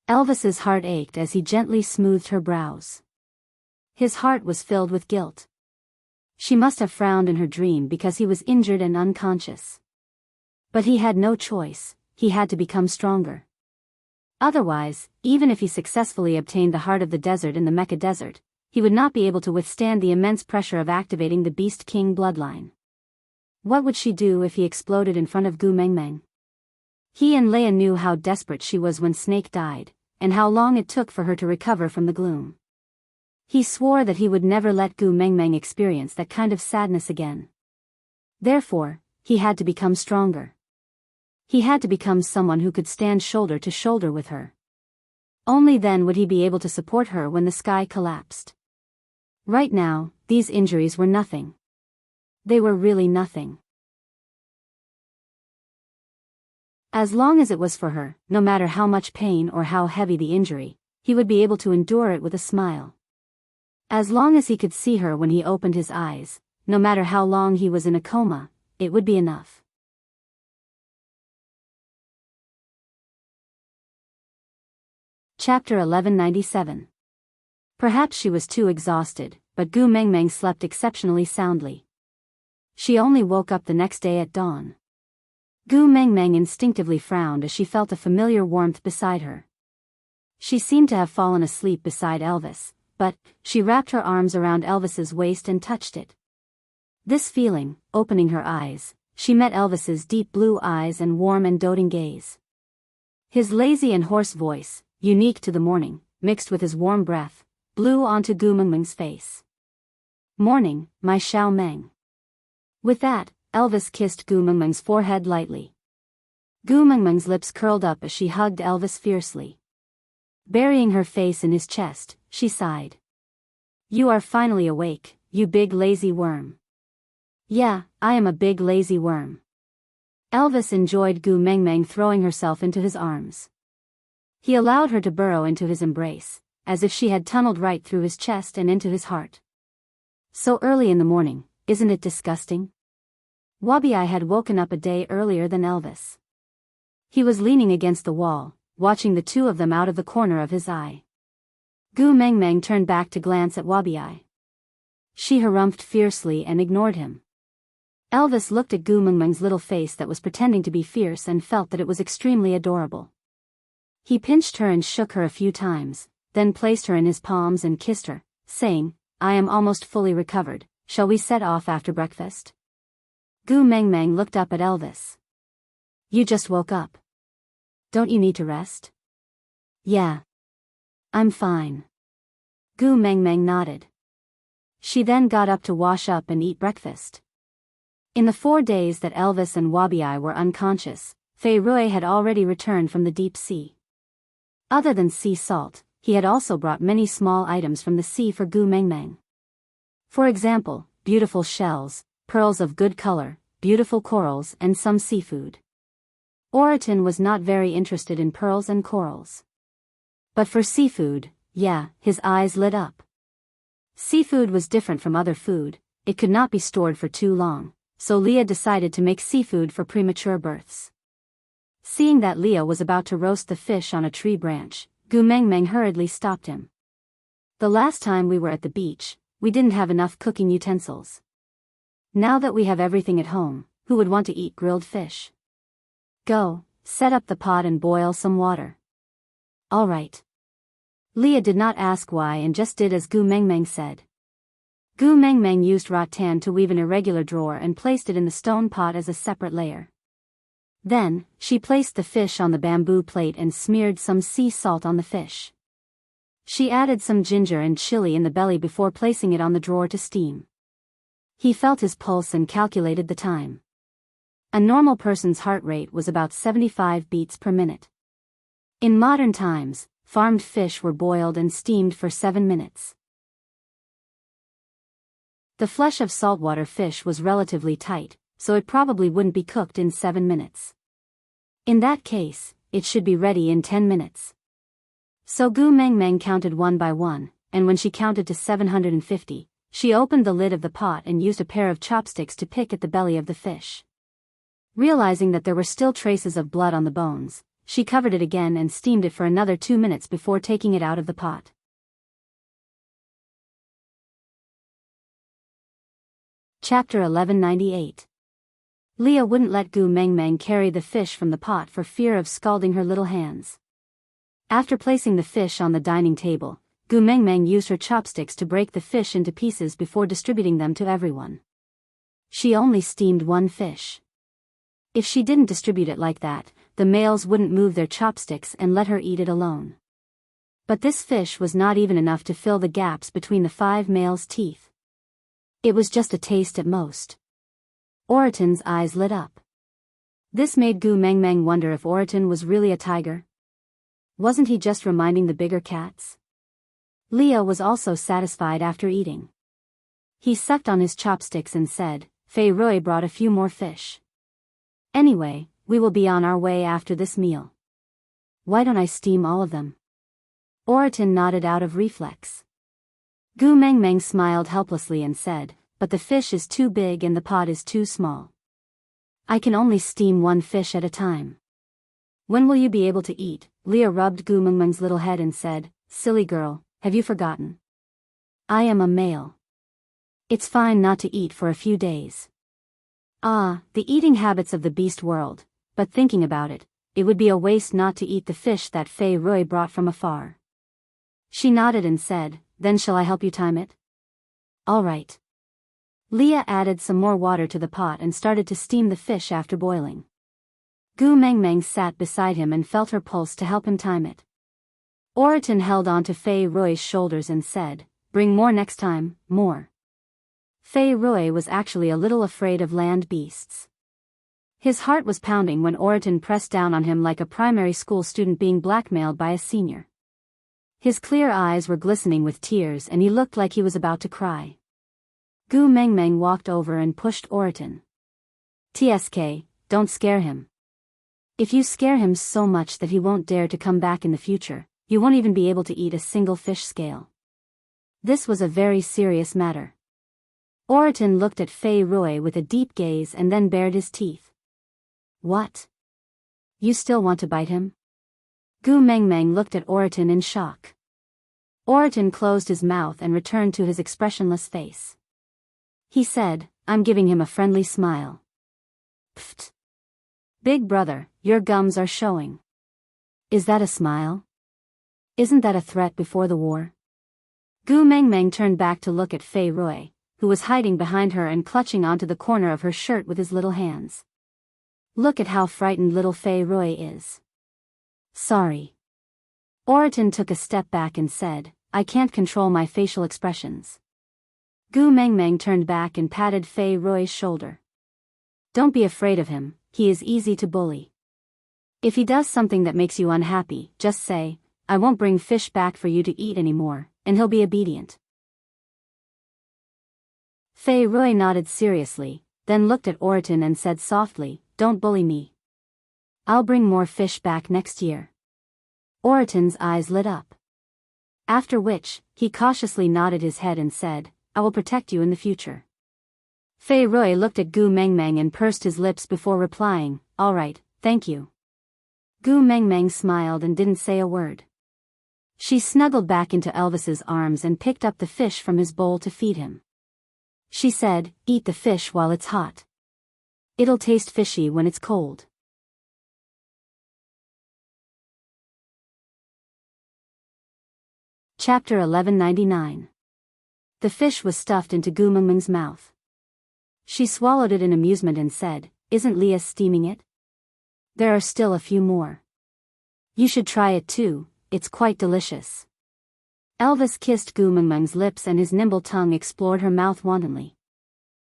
Elvis's heart ached as he gently smoothed her brows. His heart was filled with guilt. She must have frowned in her dream because he was injured and unconscious. But he had no choice, he had to become stronger. Otherwise, even if he successfully obtained the heart of the desert in the Mecca desert, he would not be able to withstand the immense pressure of activating the Beast King bloodline. What would she do if he exploded in front of Gu Mengmeng? He and Leia knew how desperate she was when Snake died, and how long it took for her to recover from the gloom. He swore that he would never let Gu Mengmeng experience that kind of sadness again. Therefore, he had to become stronger. He had to become someone who could stand shoulder to shoulder with her. Only then would he be able to support her when the sky collapsed. Right now, these injuries were nothing. They were really nothing. As long as it was for her, no matter how much pain or how heavy the injury, he would be able to endure it with a smile. As long as he could see her when he opened his eyes, no matter how long he was in a coma, it would be enough. Chapter 1197. Perhaps she was too exhausted, but Gu Mengmeng slept exceptionally soundly. She only woke up the next day at dawn. Gu Mengmeng instinctively frowned as she felt a familiar warmth beside her. She seemed to have fallen asleep beside Elvis, but she wrapped her arms around Elvis's waist and touched it. This feeling, opening her eyes, she met Elvis's deep blue eyes and warm and doting gaze. His lazy and hoarse voice, unique to the morning, mixed with his warm breath, blew onto Gu Mengmeng's face. "Morning, my Xiao Meng." With that, Elvis kissed Gu Mengmeng's forehead lightly. Gu Mengmeng's lips curled up as she hugged Elvis fiercely. Burying her face in his chest, she sighed. You are finally awake, you big lazy worm. Yeah, I am a big lazy worm. Elvis enjoyed Gu Mengmeng throwing herself into his arms. He allowed her to burrow into his embrace, as if she had tunneled right through his chest and into his heart. So early in the morning, isn't it disgusting? Wabi-Ai had woken up a day earlier than Elvis. He was leaning against the wall, watching the two of them out of the corner of his eye. Gu Mengmeng turned back to glance at Wabi-Ai. She harumphed fiercely and ignored him. Elvis looked at Gu Mengmeng's little face that was pretending to be fierce and felt that it was extremely adorable. He pinched her and shook her a few times, then placed her in his palms and kissed her, saying, I am almost fully recovered, shall we set off after breakfast? Gu Mengmeng looked up at Elvis. You just woke up. Don't you need to rest? Yeah. I'm fine. Gu Mengmeng nodded. She then got up to wash up and eat breakfast. In the 4 days that Elvis and Wabi-Ai were unconscious, Fei Rui had already returned from the deep sea. Other than sea salt, he had also brought many small items from the sea for Gu Mengmeng. For example, beautiful shells, pearls of good color, beautiful corals and some seafood. Oriton was not very interested in pearls and corals. But for seafood, yeah, his eyes lit up. Seafood was different from other food, it could not be stored for too long, so Leah decided to make seafood for premature births. Seeing that Leah was about to roast the fish on a tree branch, Gu Mengmeng hurriedly stopped him. The last time we were at the beach, we didn't have enough cooking utensils. Now that we have everything at home, who would want to eat grilled fish? Go, set up the pot and boil some water. All right. Leah did not ask why and just did as Gu Mengmeng said. Gu Mengmeng used rattan to weave an irregular drawer and placed it in the stone pot as a separate layer. Then, she placed the fish on the bamboo plate and smeared some sea salt on the fish. She added some ginger and chili in the belly before placing it on the drawer to steam. He felt his pulse and calculated the time. A normal person's heart rate was about 75 beats per minute. In modern times, farmed fish were boiled and steamed for 7 minutes. The flesh of saltwater fish was relatively tight, so it probably wouldn't be cooked in 7 minutes. In that case, it should be ready in 10 minutes. So Gu Mengmeng counted one by one, and when she counted to 750, she opened the lid of the pot and used a pair of chopsticks to pick at the belly of the fish. Realizing that there were still traces of blood on the bones, she covered it again and steamed it for another 2 minutes before taking it out of the pot. Chapter 1198. Leah wouldn't let Gu Mengmeng carry the fish from the pot for fear of scalding her little hands. After placing the fish on the dining table, Gu Mengmeng used her chopsticks to break the fish into pieces before distributing them to everyone. She only steamed one fish. If she didn't distribute it like that, the males wouldn't move their chopsticks and let her eat it alone. But this fish was not even enough to fill the gaps between the 5 males' teeth. It was just a taste at most. Oriton's eyes lit up. This made Gu Mengmeng wonder if Oriton was really a tiger. Wasn't he just reminding the bigger cats? Leah was also satisfied after eating. He sucked on his chopsticks and said, Fei Rui brought a few more fish. Anyway, we will be on our way after this meal. Why don't I steam all of them? Oriton nodded out of reflex. Gu Mengmeng smiled helplessly and said, but the fish is too big and the pot is too small. I can only steam one fish at a time. When will you be able to eat? Leah rubbed Gu Mengmeng's little head and said, silly girl, have you forgotten? I am a male. It's fine not to eat for a few days. Ah, the eating habits of the beast world, but thinking about it, it would be a waste not to eat the fish that Fei Rui brought from afar. She nodded and said, then shall I help you time it? All right. Leah added some more water to the pot and started to steam the fish after boiling. Gu Mengmeng sat beside him and felt her pulse to help him time it. Oriton held on to Fei Rui's shoulders and said, bring more next time, more. Fei Rui was actually a little afraid of land beasts. His heart was pounding when Oriton pressed down on him like a primary school student being blackmailed by a senior. His clear eyes were glistening with tears and he looked like he was about to cry. Gu Mengmeng walked over and pushed Oriton. "Tsk, don't scare him. If you scare him so much that he won't dare to come back in the future, you won't even be able to eat a single fish scale." This was a very serious matter. Oriton looked at Fei Rui with a deep gaze and then bared his teeth. "What? You still want to bite him?" Gu Mengmeng looked at Oriton in shock. Oriton closed his mouth and returned to his expressionless face. He said, "I'm giving him a friendly smile." "Pfft. Big brother, your gums are showing. Is that a smile? Isn't that a threat before the war?" Gu Mengmeng turned back to look at Fei Rui, who was hiding behind her and clutching onto the corner of her shirt with his little hands. "Look at how frightened little Fei Rui is." "Sorry." Oriton took a step back and said, "I can't control my facial expressions." Gu Mengmeng turned back and patted Fei Rui's shoulder. "Don't be afraid of him, he is easy to bully. If he does something that makes you unhappy, just say, 'I won't bring fish back for you to eat anymore,' and he'll be obedient." Fei Rui nodded seriously, then looked at Oriton and said softly, "Don't bully me. I'll bring more fish back next year." Oriton's eyes lit up. After which, he cautiously nodded his head and said, "I will protect you in the future." Fei Rui looked at Gu Mengmeng and pursed his lips before replying, "All right, thank you." Gu Mengmeng smiled and didn't say a word. She snuggled back into Elvis's arms and picked up the fish from his bowl to feed him. She said, "Eat the fish while it's hot. It'll taste fishy when it's cold." Chapter 1199. The fish was stuffed into Gu Mengmeng's mouth. She swallowed it in amusement and said, "Isn't Leah steaming it? There are still a few more. You should try it too, it's quite delicious." Elvis kissed Gu Mengmeng's lips and his nimble tongue explored her mouth wantonly.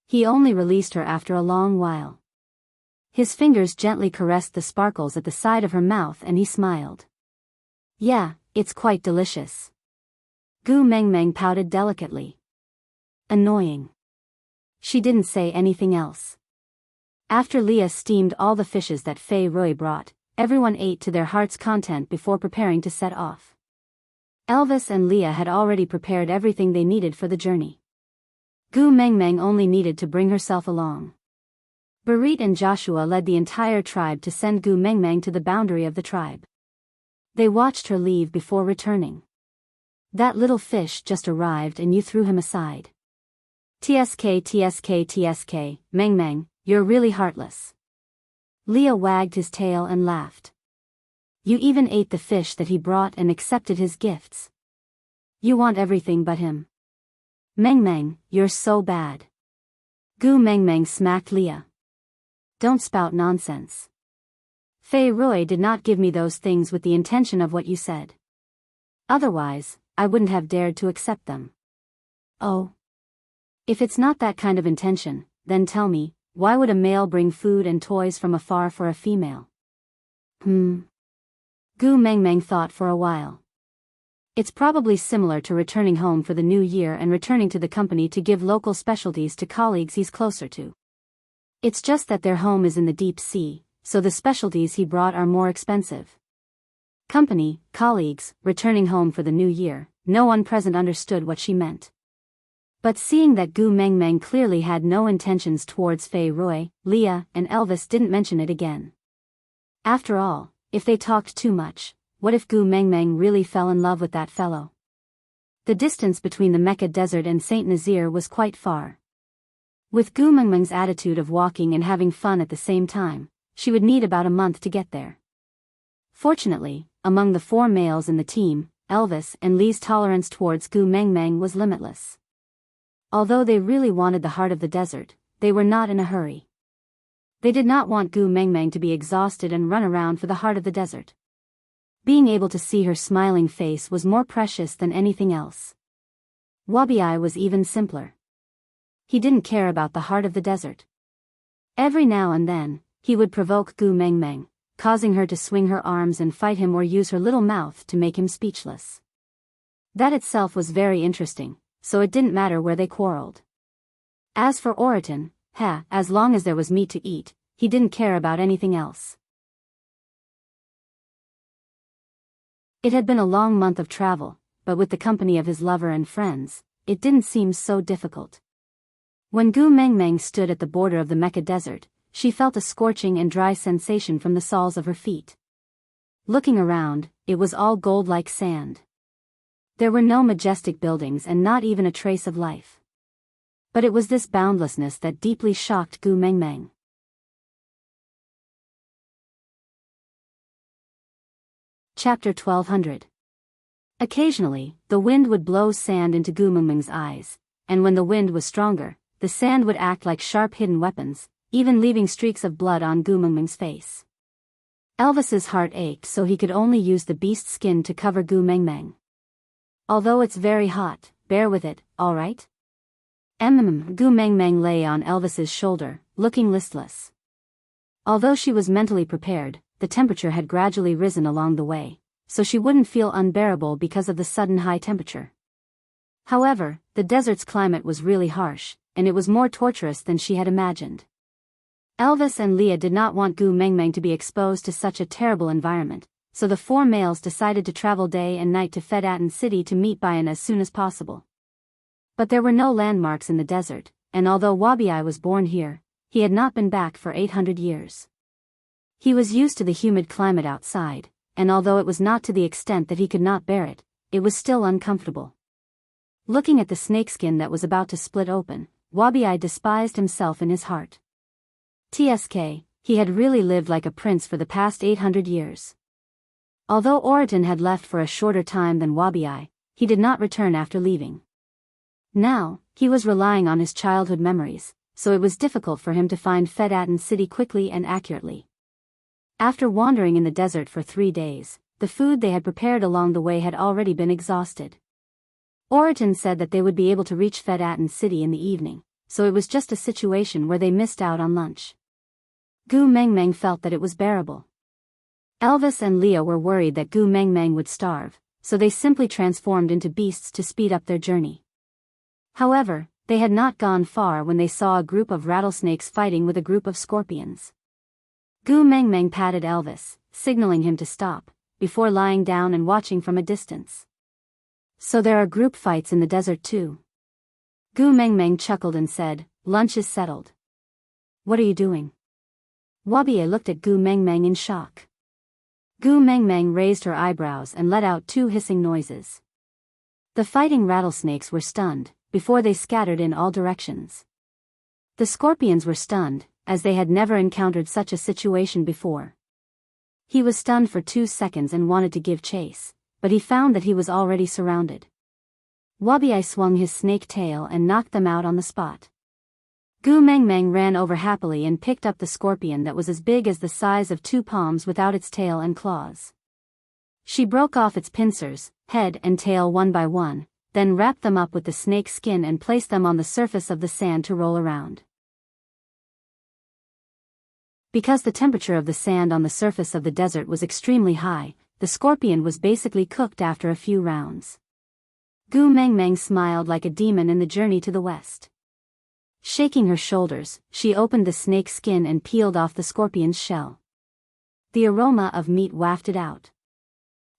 He only released her after a long while. His fingers gently caressed the sparkles at the side of her mouth and he smiled. "Yeah, it's quite delicious." Gu Mengmeng pouted delicately. Annoying. She didn't say anything else. After Leah steamed all the fishes that Fei Rui brought, everyone ate to their heart's content before preparing to set off. Elvis and Leah had already prepared everything they needed for the journey. Gu Mengmeng only needed to bring herself along. Barit and Joshua led the entire tribe to send Gu Mengmeng to the boundary of the tribe. They watched her leave before returning. "That little fish just arrived and you threw him aside. Tsk, Mengmeng, you're really heartless." Leah wagged his tail and laughed. "You even ate the fish that he brought and accepted his gifts. You want everything but him. Mengmeng, you're so bad." Gu Mengmeng smacked Leah. "Don't spout nonsense. Fei Rui did not give me those things with the intention of what you said. Otherwise, I wouldn't have dared to accept them." "Oh. If it's not that kind of intention, then tell me, why would a male bring food and toys from afar for a female?" Gu Mengmeng thought for a while. "It's probably similar to returning home for the new year and returning to the company to give local specialties to colleagues he's closer to. It's just that their home is in the deep sea, so the specialties he brought are more expensive." Company, colleagues, returning home for the new year, no one present understood what she meant. But seeing that Gu Mengmeng clearly had no intentions towards Fei Rui, Leah and Elvis didn't mention it again. After all, if they talked too much, what if Gu Mengmeng really fell in love with that fellow? The distance between the Mecca Desert and Saint Nazaire was quite far. With Gu Mengmeng's attitude of walking and having fun at the same time, she would need about a month to get there. Fortunately, among the 4 males in the team, Elvis and Lee's tolerance towards Gu Mengmeng was limitless. Although they really wanted the heart of the desert, they were not in a hurry. They did not want Gu Mengmeng to be exhausted and run around for the heart of the desert. Being able to see her smiling face was more precious than anything else. Wabi was even simpler. He didn't care about the heart of the desert. Every now and then, he would provoke Gu Mengmeng, causing her to swing her arms and fight him or use her little mouth to make him speechless. That itself was very interesting, so it didn't matter where they quarreled. As for Oriton, as long as there was meat to eat, he didn't care about anything else. It had been a long month of travel, but with the company of his lover and friends, it didn't seem so difficult. When Gu Mengmeng stood at the border of the Mecca desert, she felt a scorching and dry sensation from the soles of her feet. Looking around, it was all gold-like sand. There were no majestic buildings and not even a trace of life. But it was this boundlessness that deeply shocked Gu Mengmeng. Chapter 1200. Occasionally, the wind would blow sand into Gu Mengmeng's eyes, and when the wind was stronger, the sand would act like sharp hidden weapons, even leaving streaks of blood on Gu Mengmeng's face. Elvis's heart ached, so he could only use the beast's skin to cover Gu Mengmeng. Although it's very hot, bear with it, alright? Gu Mengmeng lay on Elvis's shoulder, looking listless. Although she was mentally prepared, the temperature had gradually risen along the way, so she wouldn't feel unbearable because of the sudden high temperature. However, the desert's climate was really harsh, and it was more torturous than she had imagined. Elvis and Leah did not want Gu Mengmeng to be exposed to such a terrible environment, so the four males decided to travel day and night to Fedatin City to meet Bayan as soon as possible. But there were no landmarks in the desert, and although Wabi was born here, he had not been back for 800 years. He was used to the humid climate outside, and although it was not to the extent that he could not bear it, it was still uncomfortable. Looking at the snakeskin that was about to split open, Wabi despised himself in his heart. TSK, he had really lived like a prince for the past 800 years. Although Oriton had left for a shorter time than Wabi, he did not return after leaving. Now, he was relying on his childhood memories, so it was difficult for him to find Fedatin City quickly and accurately. After wandering in the desert for 3 days, the food they had prepared along the way had already been exhausted. Oriton said that they would be able to reach Fedatin City in the evening, so it was just a situation where they missed out on lunch. Gu Mengmeng felt that it was bearable. Elvis and Leah were worried that Gu Mengmeng would starve, so they simply transformed into beasts to speed up their journey. However, they had not gone far when they saw a group of rattlesnakes fighting with a group of scorpions. Gu Mengmeng patted Elvis, signaling him to stop, before lying down and watching from a distance. So there are group fights in the desert too. Gu Mengmeng chuckled and said, "Lunch is settled." "What are you doing?" Wabi looked at Gu Mengmeng in shock. Gu Mengmeng raised her eyebrows and let out 2 hissing noises. The fighting rattlesnakes were stunned, before they scattered in all directions. The scorpions were stunned, as they had never encountered such a situation before. He was stunned for 2 seconds and wanted to give chase, but he found that he was already surrounded. Wabi swung his snake tail and knocked them out on the spot. Gu Mengmeng ran over happily and picked up the scorpion that was as big as the size of 2 palms without its tail and claws. She broke off its pincers, head and tail one by one, then wrapped them up with the snake skin and placed them on the surface of the sand to roll around. Because the temperature of the sand on the surface of the desert was extremely high, the scorpion was basically cooked after a few rounds. Gu Mengmeng smiled like a demon in the journey to the west. Shaking her shoulders, she opened the snake skin and peeled off the scorpion's shell. The aroma of meat wafted out.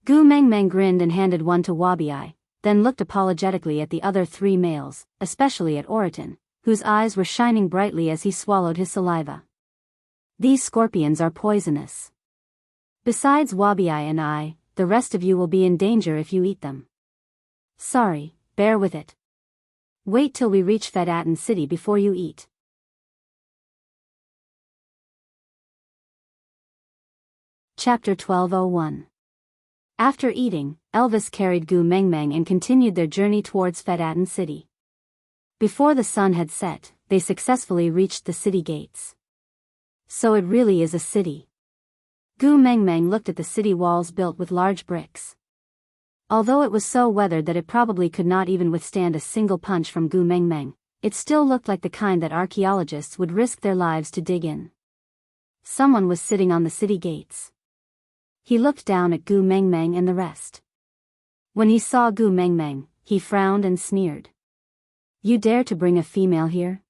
Gu Mengmeng grinned and handed one to Wabi, then looked apologetically at the other 3 males, especially at Oriton, whose eyes were shining brightly as he swallowed his saliva. "These scorpions are poisonous. Besides Wabi and I, the rest of you will be in danger if you eat them. Sorry, bear with it. Wait till we reach Fedatin City before you eat." Chapter 1201. After eating, Elvis carried Gu Mengmeng and continued their journey towards Fedatin City. Before the sun had set, they successfully reached the city gates. So it really is a city. Gu Mengmeng looked at the city walls built with large bricks. Although it was so weathered that it probably could not even withstand a single punch from Gu Mengmeng, it still looked like the kind that archaeologists would risk their lives to dig in. Someone was sitting on the city gates. He looked down at Gu Mengmeng and the rest. When he saw Gu Mengmeng, he frowned and sneered. You dare to bring a female here?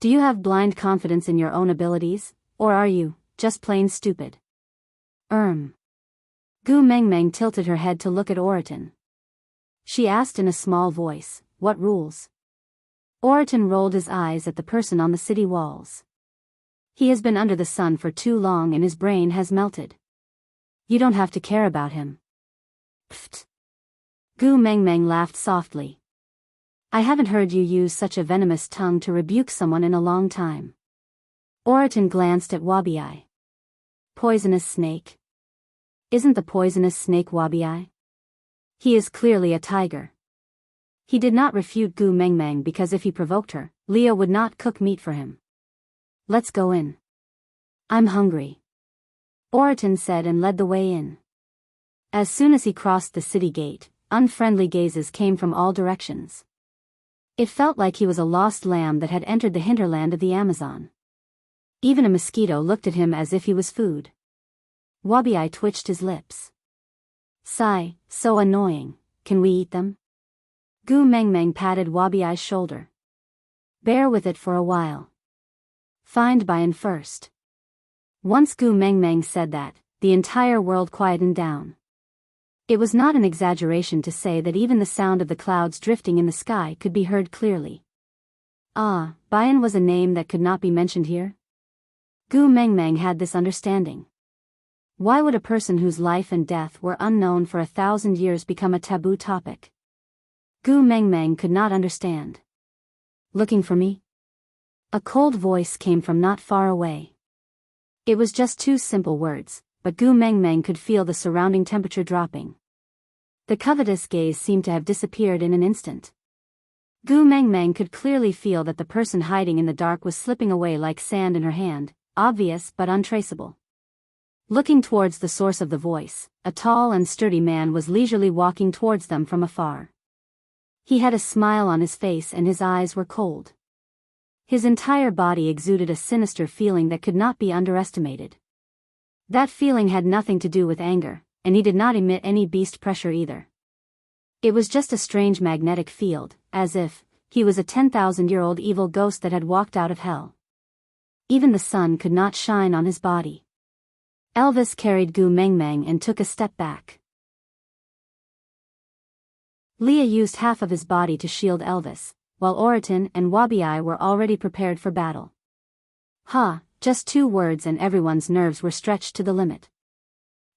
Do you have blind confidence in your own abilities, or are you just plain stupid? Gu Mengmeng tilted her head to look at Oriton. She asked in a small voice, what rules? Oriton rolled his eyes at the person on the city walls. He has been under the sun for too long and his brain has melted. You don't have to care about him. Pfft. Gu Mengmeng laughed softly. I haven't heard you use such a venomous tongue to rebuke someone in a long time. Oriton glanced at Wabi. Poisonous snake. Isn't the poisonous snake Wabi? He is clearly a tiger. He did not refute Gu Mengmeng because if he provoked her, Leah would not cook meat for him. Let's go in. I'm hungry. Oriton said and led the way in. As soon as he crossed the city gate, unfriendly gazes came from all directions. It felt like he was a lost lamb that had entered the hinterland of the Amazon. Even a mosquito looked at him as if he was food. Wabi twitched his lips. Sigh, so annoying, can we eat them? Gu Mengmeng patted Wabi's shoulder. Bear with it for a while. Find Bayan first. Once Gu Mengmeng said that, the entire world quietened down. It was not an exaggeration to say that even the sound of the clouds drifting in the sky could be heard clearly. Ah, Bayan was a name that could not be mentioned here? Gu Mengmeng had this understanding. Why would a person whose life and death were unknown for 1,000 years become a taboo topic? Gu Mengmeng could not understand. Looking for me? A cold voice came from not far away. It was just two simple words, but Gu Mengmeng could feel the surrounding temperature dropping. The covetous gaze seemed to have disappeared in an instant. Gu Mengmeng could clearly feel that the person hiding in the dark was slipping away like sand in her hand, obvious but untraceable. Looking towards the source of the voice, a tall and sturdy man was leisurely walking towards them from afar. He had a smile on his face and his eyes were cold. His entire body exuded a sinister feeling that could not be underestimated. That feeling had nothing to do with anger, and he did not emit any beast pressure either. It was just a strange magnetic field, as if he was a 10,000-year-old evil ghost that had walked out of hell. Even the sun could not shine on his body. Elvis carried Gu Mengmeng and took a step back. Leah used half of his body to shield Elvis, while Oriton and Wabi were already prepared for battle. Just 2 words and everyone's nerves were stretched to the limit.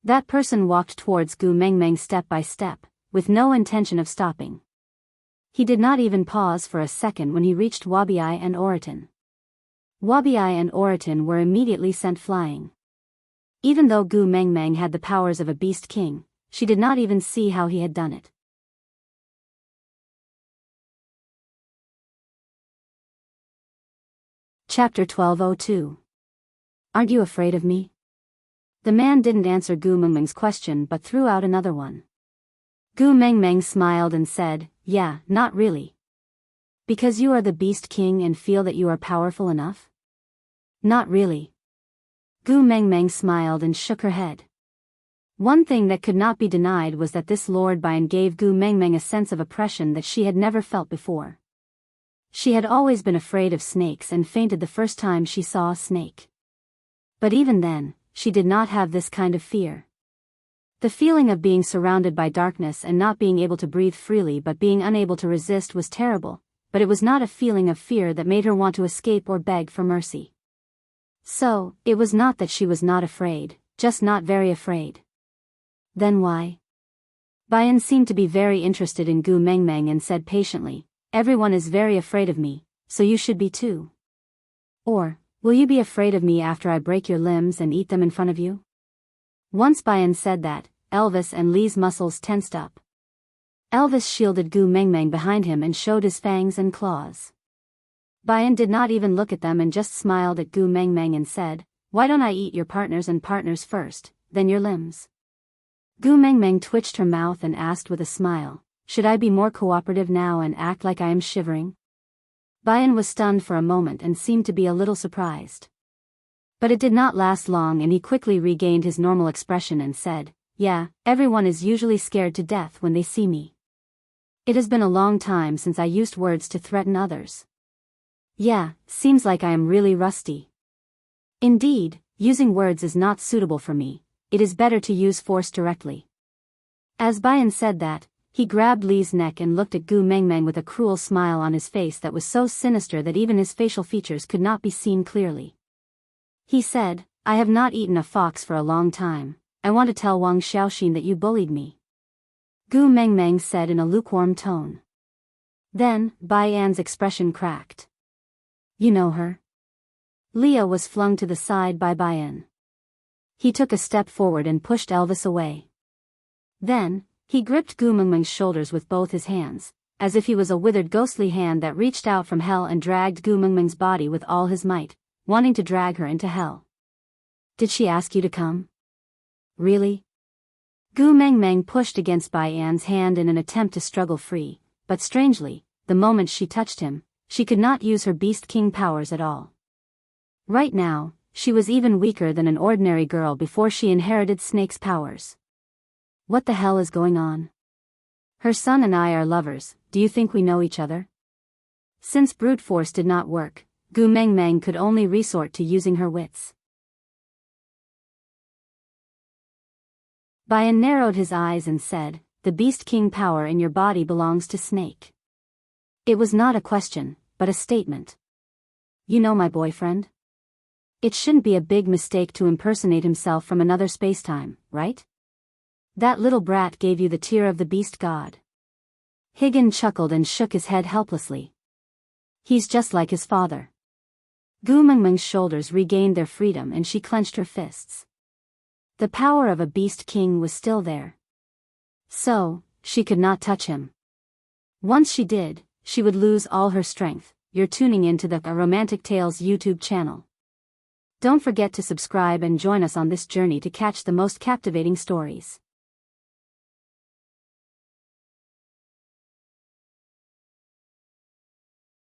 That person walked towards Gu Mengmeng step by step, with no intention of stopping. He did not even pause for a second when he reached Wabi and Oriton. Wabi and Oriton were immediately sent flying. Even though Gu Mengmeng had the powers of a beast king, she did not even see how he had done it. Chapter 12:02. Aren't you afraid of me? The man didn't answer Gu Mengmeng's question but threw out another one. Gu Mengmeng smiled and said, yeah, not really. Because you are the beast king and feel that you are powerful enough? Not really. Gu Mengmeng smiled and shook her head. One thing that could not be denied was that this Lord Bayan gave Gu Mengmeng a sense of oppression that she had never felt before. She had always been afraid of snakes and fainted the first time she saw a snake. But even then, she did not have this kind of fear. The feeling of being surrounded by darkness and not being able to breathe freely but being unable to resist was terrible, but it was not a feeling of fear that made her want to escape or beg for mercy. So, it was not that she was not afraid, just not very afraid. Then why? Bayan seemed to be very interested in Gu Mengmeng and said patiently, everyone is very afraid of me, so you should be too. Or, will you be afraid of me after I break your limbs and eat them in front of you? Once Bayan said that, Elvis and Lee's muscles tensed up. Elvis shielded Gu Mengmeng behind him and showed his fangs and claws. Bayan did not even look at them and just smiled at Gu Mengmeng and said, why don't I eat your partners first, then your limbs? Gu Mengmeng twitched her mouth and asked with a smile, should I be more cooperative now and act like I am shivering? Bayan was stunned for a moment and seemed to be a little surprised. But it did not last long and he quickly regained his normal expression and said, Yeah, everyone is usually scared to death when they see me. It has been a long time since I used words to threaten others. Yeah, seems like I am really rusty. Indeed, using words is not suitable for me. It is better to use force directly. As Bayan said that, he grabbed Li's neck and looked at Gu Mengmeng with a cruel smile on his face that was so sinister that even his facial features could not be seen clearly. He said, I have not eaten a fox for a long time. I want to tell Wang Xiaoxin that you bullied me. Gu Mengmeng said in a lukewarm tone. Then, Bayan's expression cracked. You know her? Leah was flung to the side by Bayan. He took a step forward and pushed Elvis away. Then, he gripped Gu Mengmeng's shoulders with both his hands, as if he was a withered ghostly hand that reached out from hell and dragged Gu Mengmeng's body with all his might, wanting to drag her into hell. Did she ask you to come? Really? Gu Mengmeng pushed against Bayan's hand in an attempt to struggle free, but strangely, the moment she touched him, she could not use her Beast King powers at all. Right now, she was even weaker than an ordinary girl before she inherited Snake's powers. What the hell is going on? Her son and I are lovers, do you think we know each other? Since brute force did not work, Gu Mengmeng could only resort to using her wits. Bayan narrowed his eyes and said, the Beast King power in your body belongs to Snake. It was not a question, but a statement. You know my boyfriend? It shouldn't be a big mistake to impersonate himself from another spacetime, right? That little brat gave you the tear of the beast god. Higgin chuckled and shook his head helplessly. He's just like his father. Gu Mengmeng's shoulders regained their freedom and she clenched her fists. The power of a beast king was still there. So, she could not touch him. Once she did, she would lose all her strength. You're tuning into the Romantic Tales YouTube channel. Don't forget to subscribe and join us on this journey to catch the most captivating stories.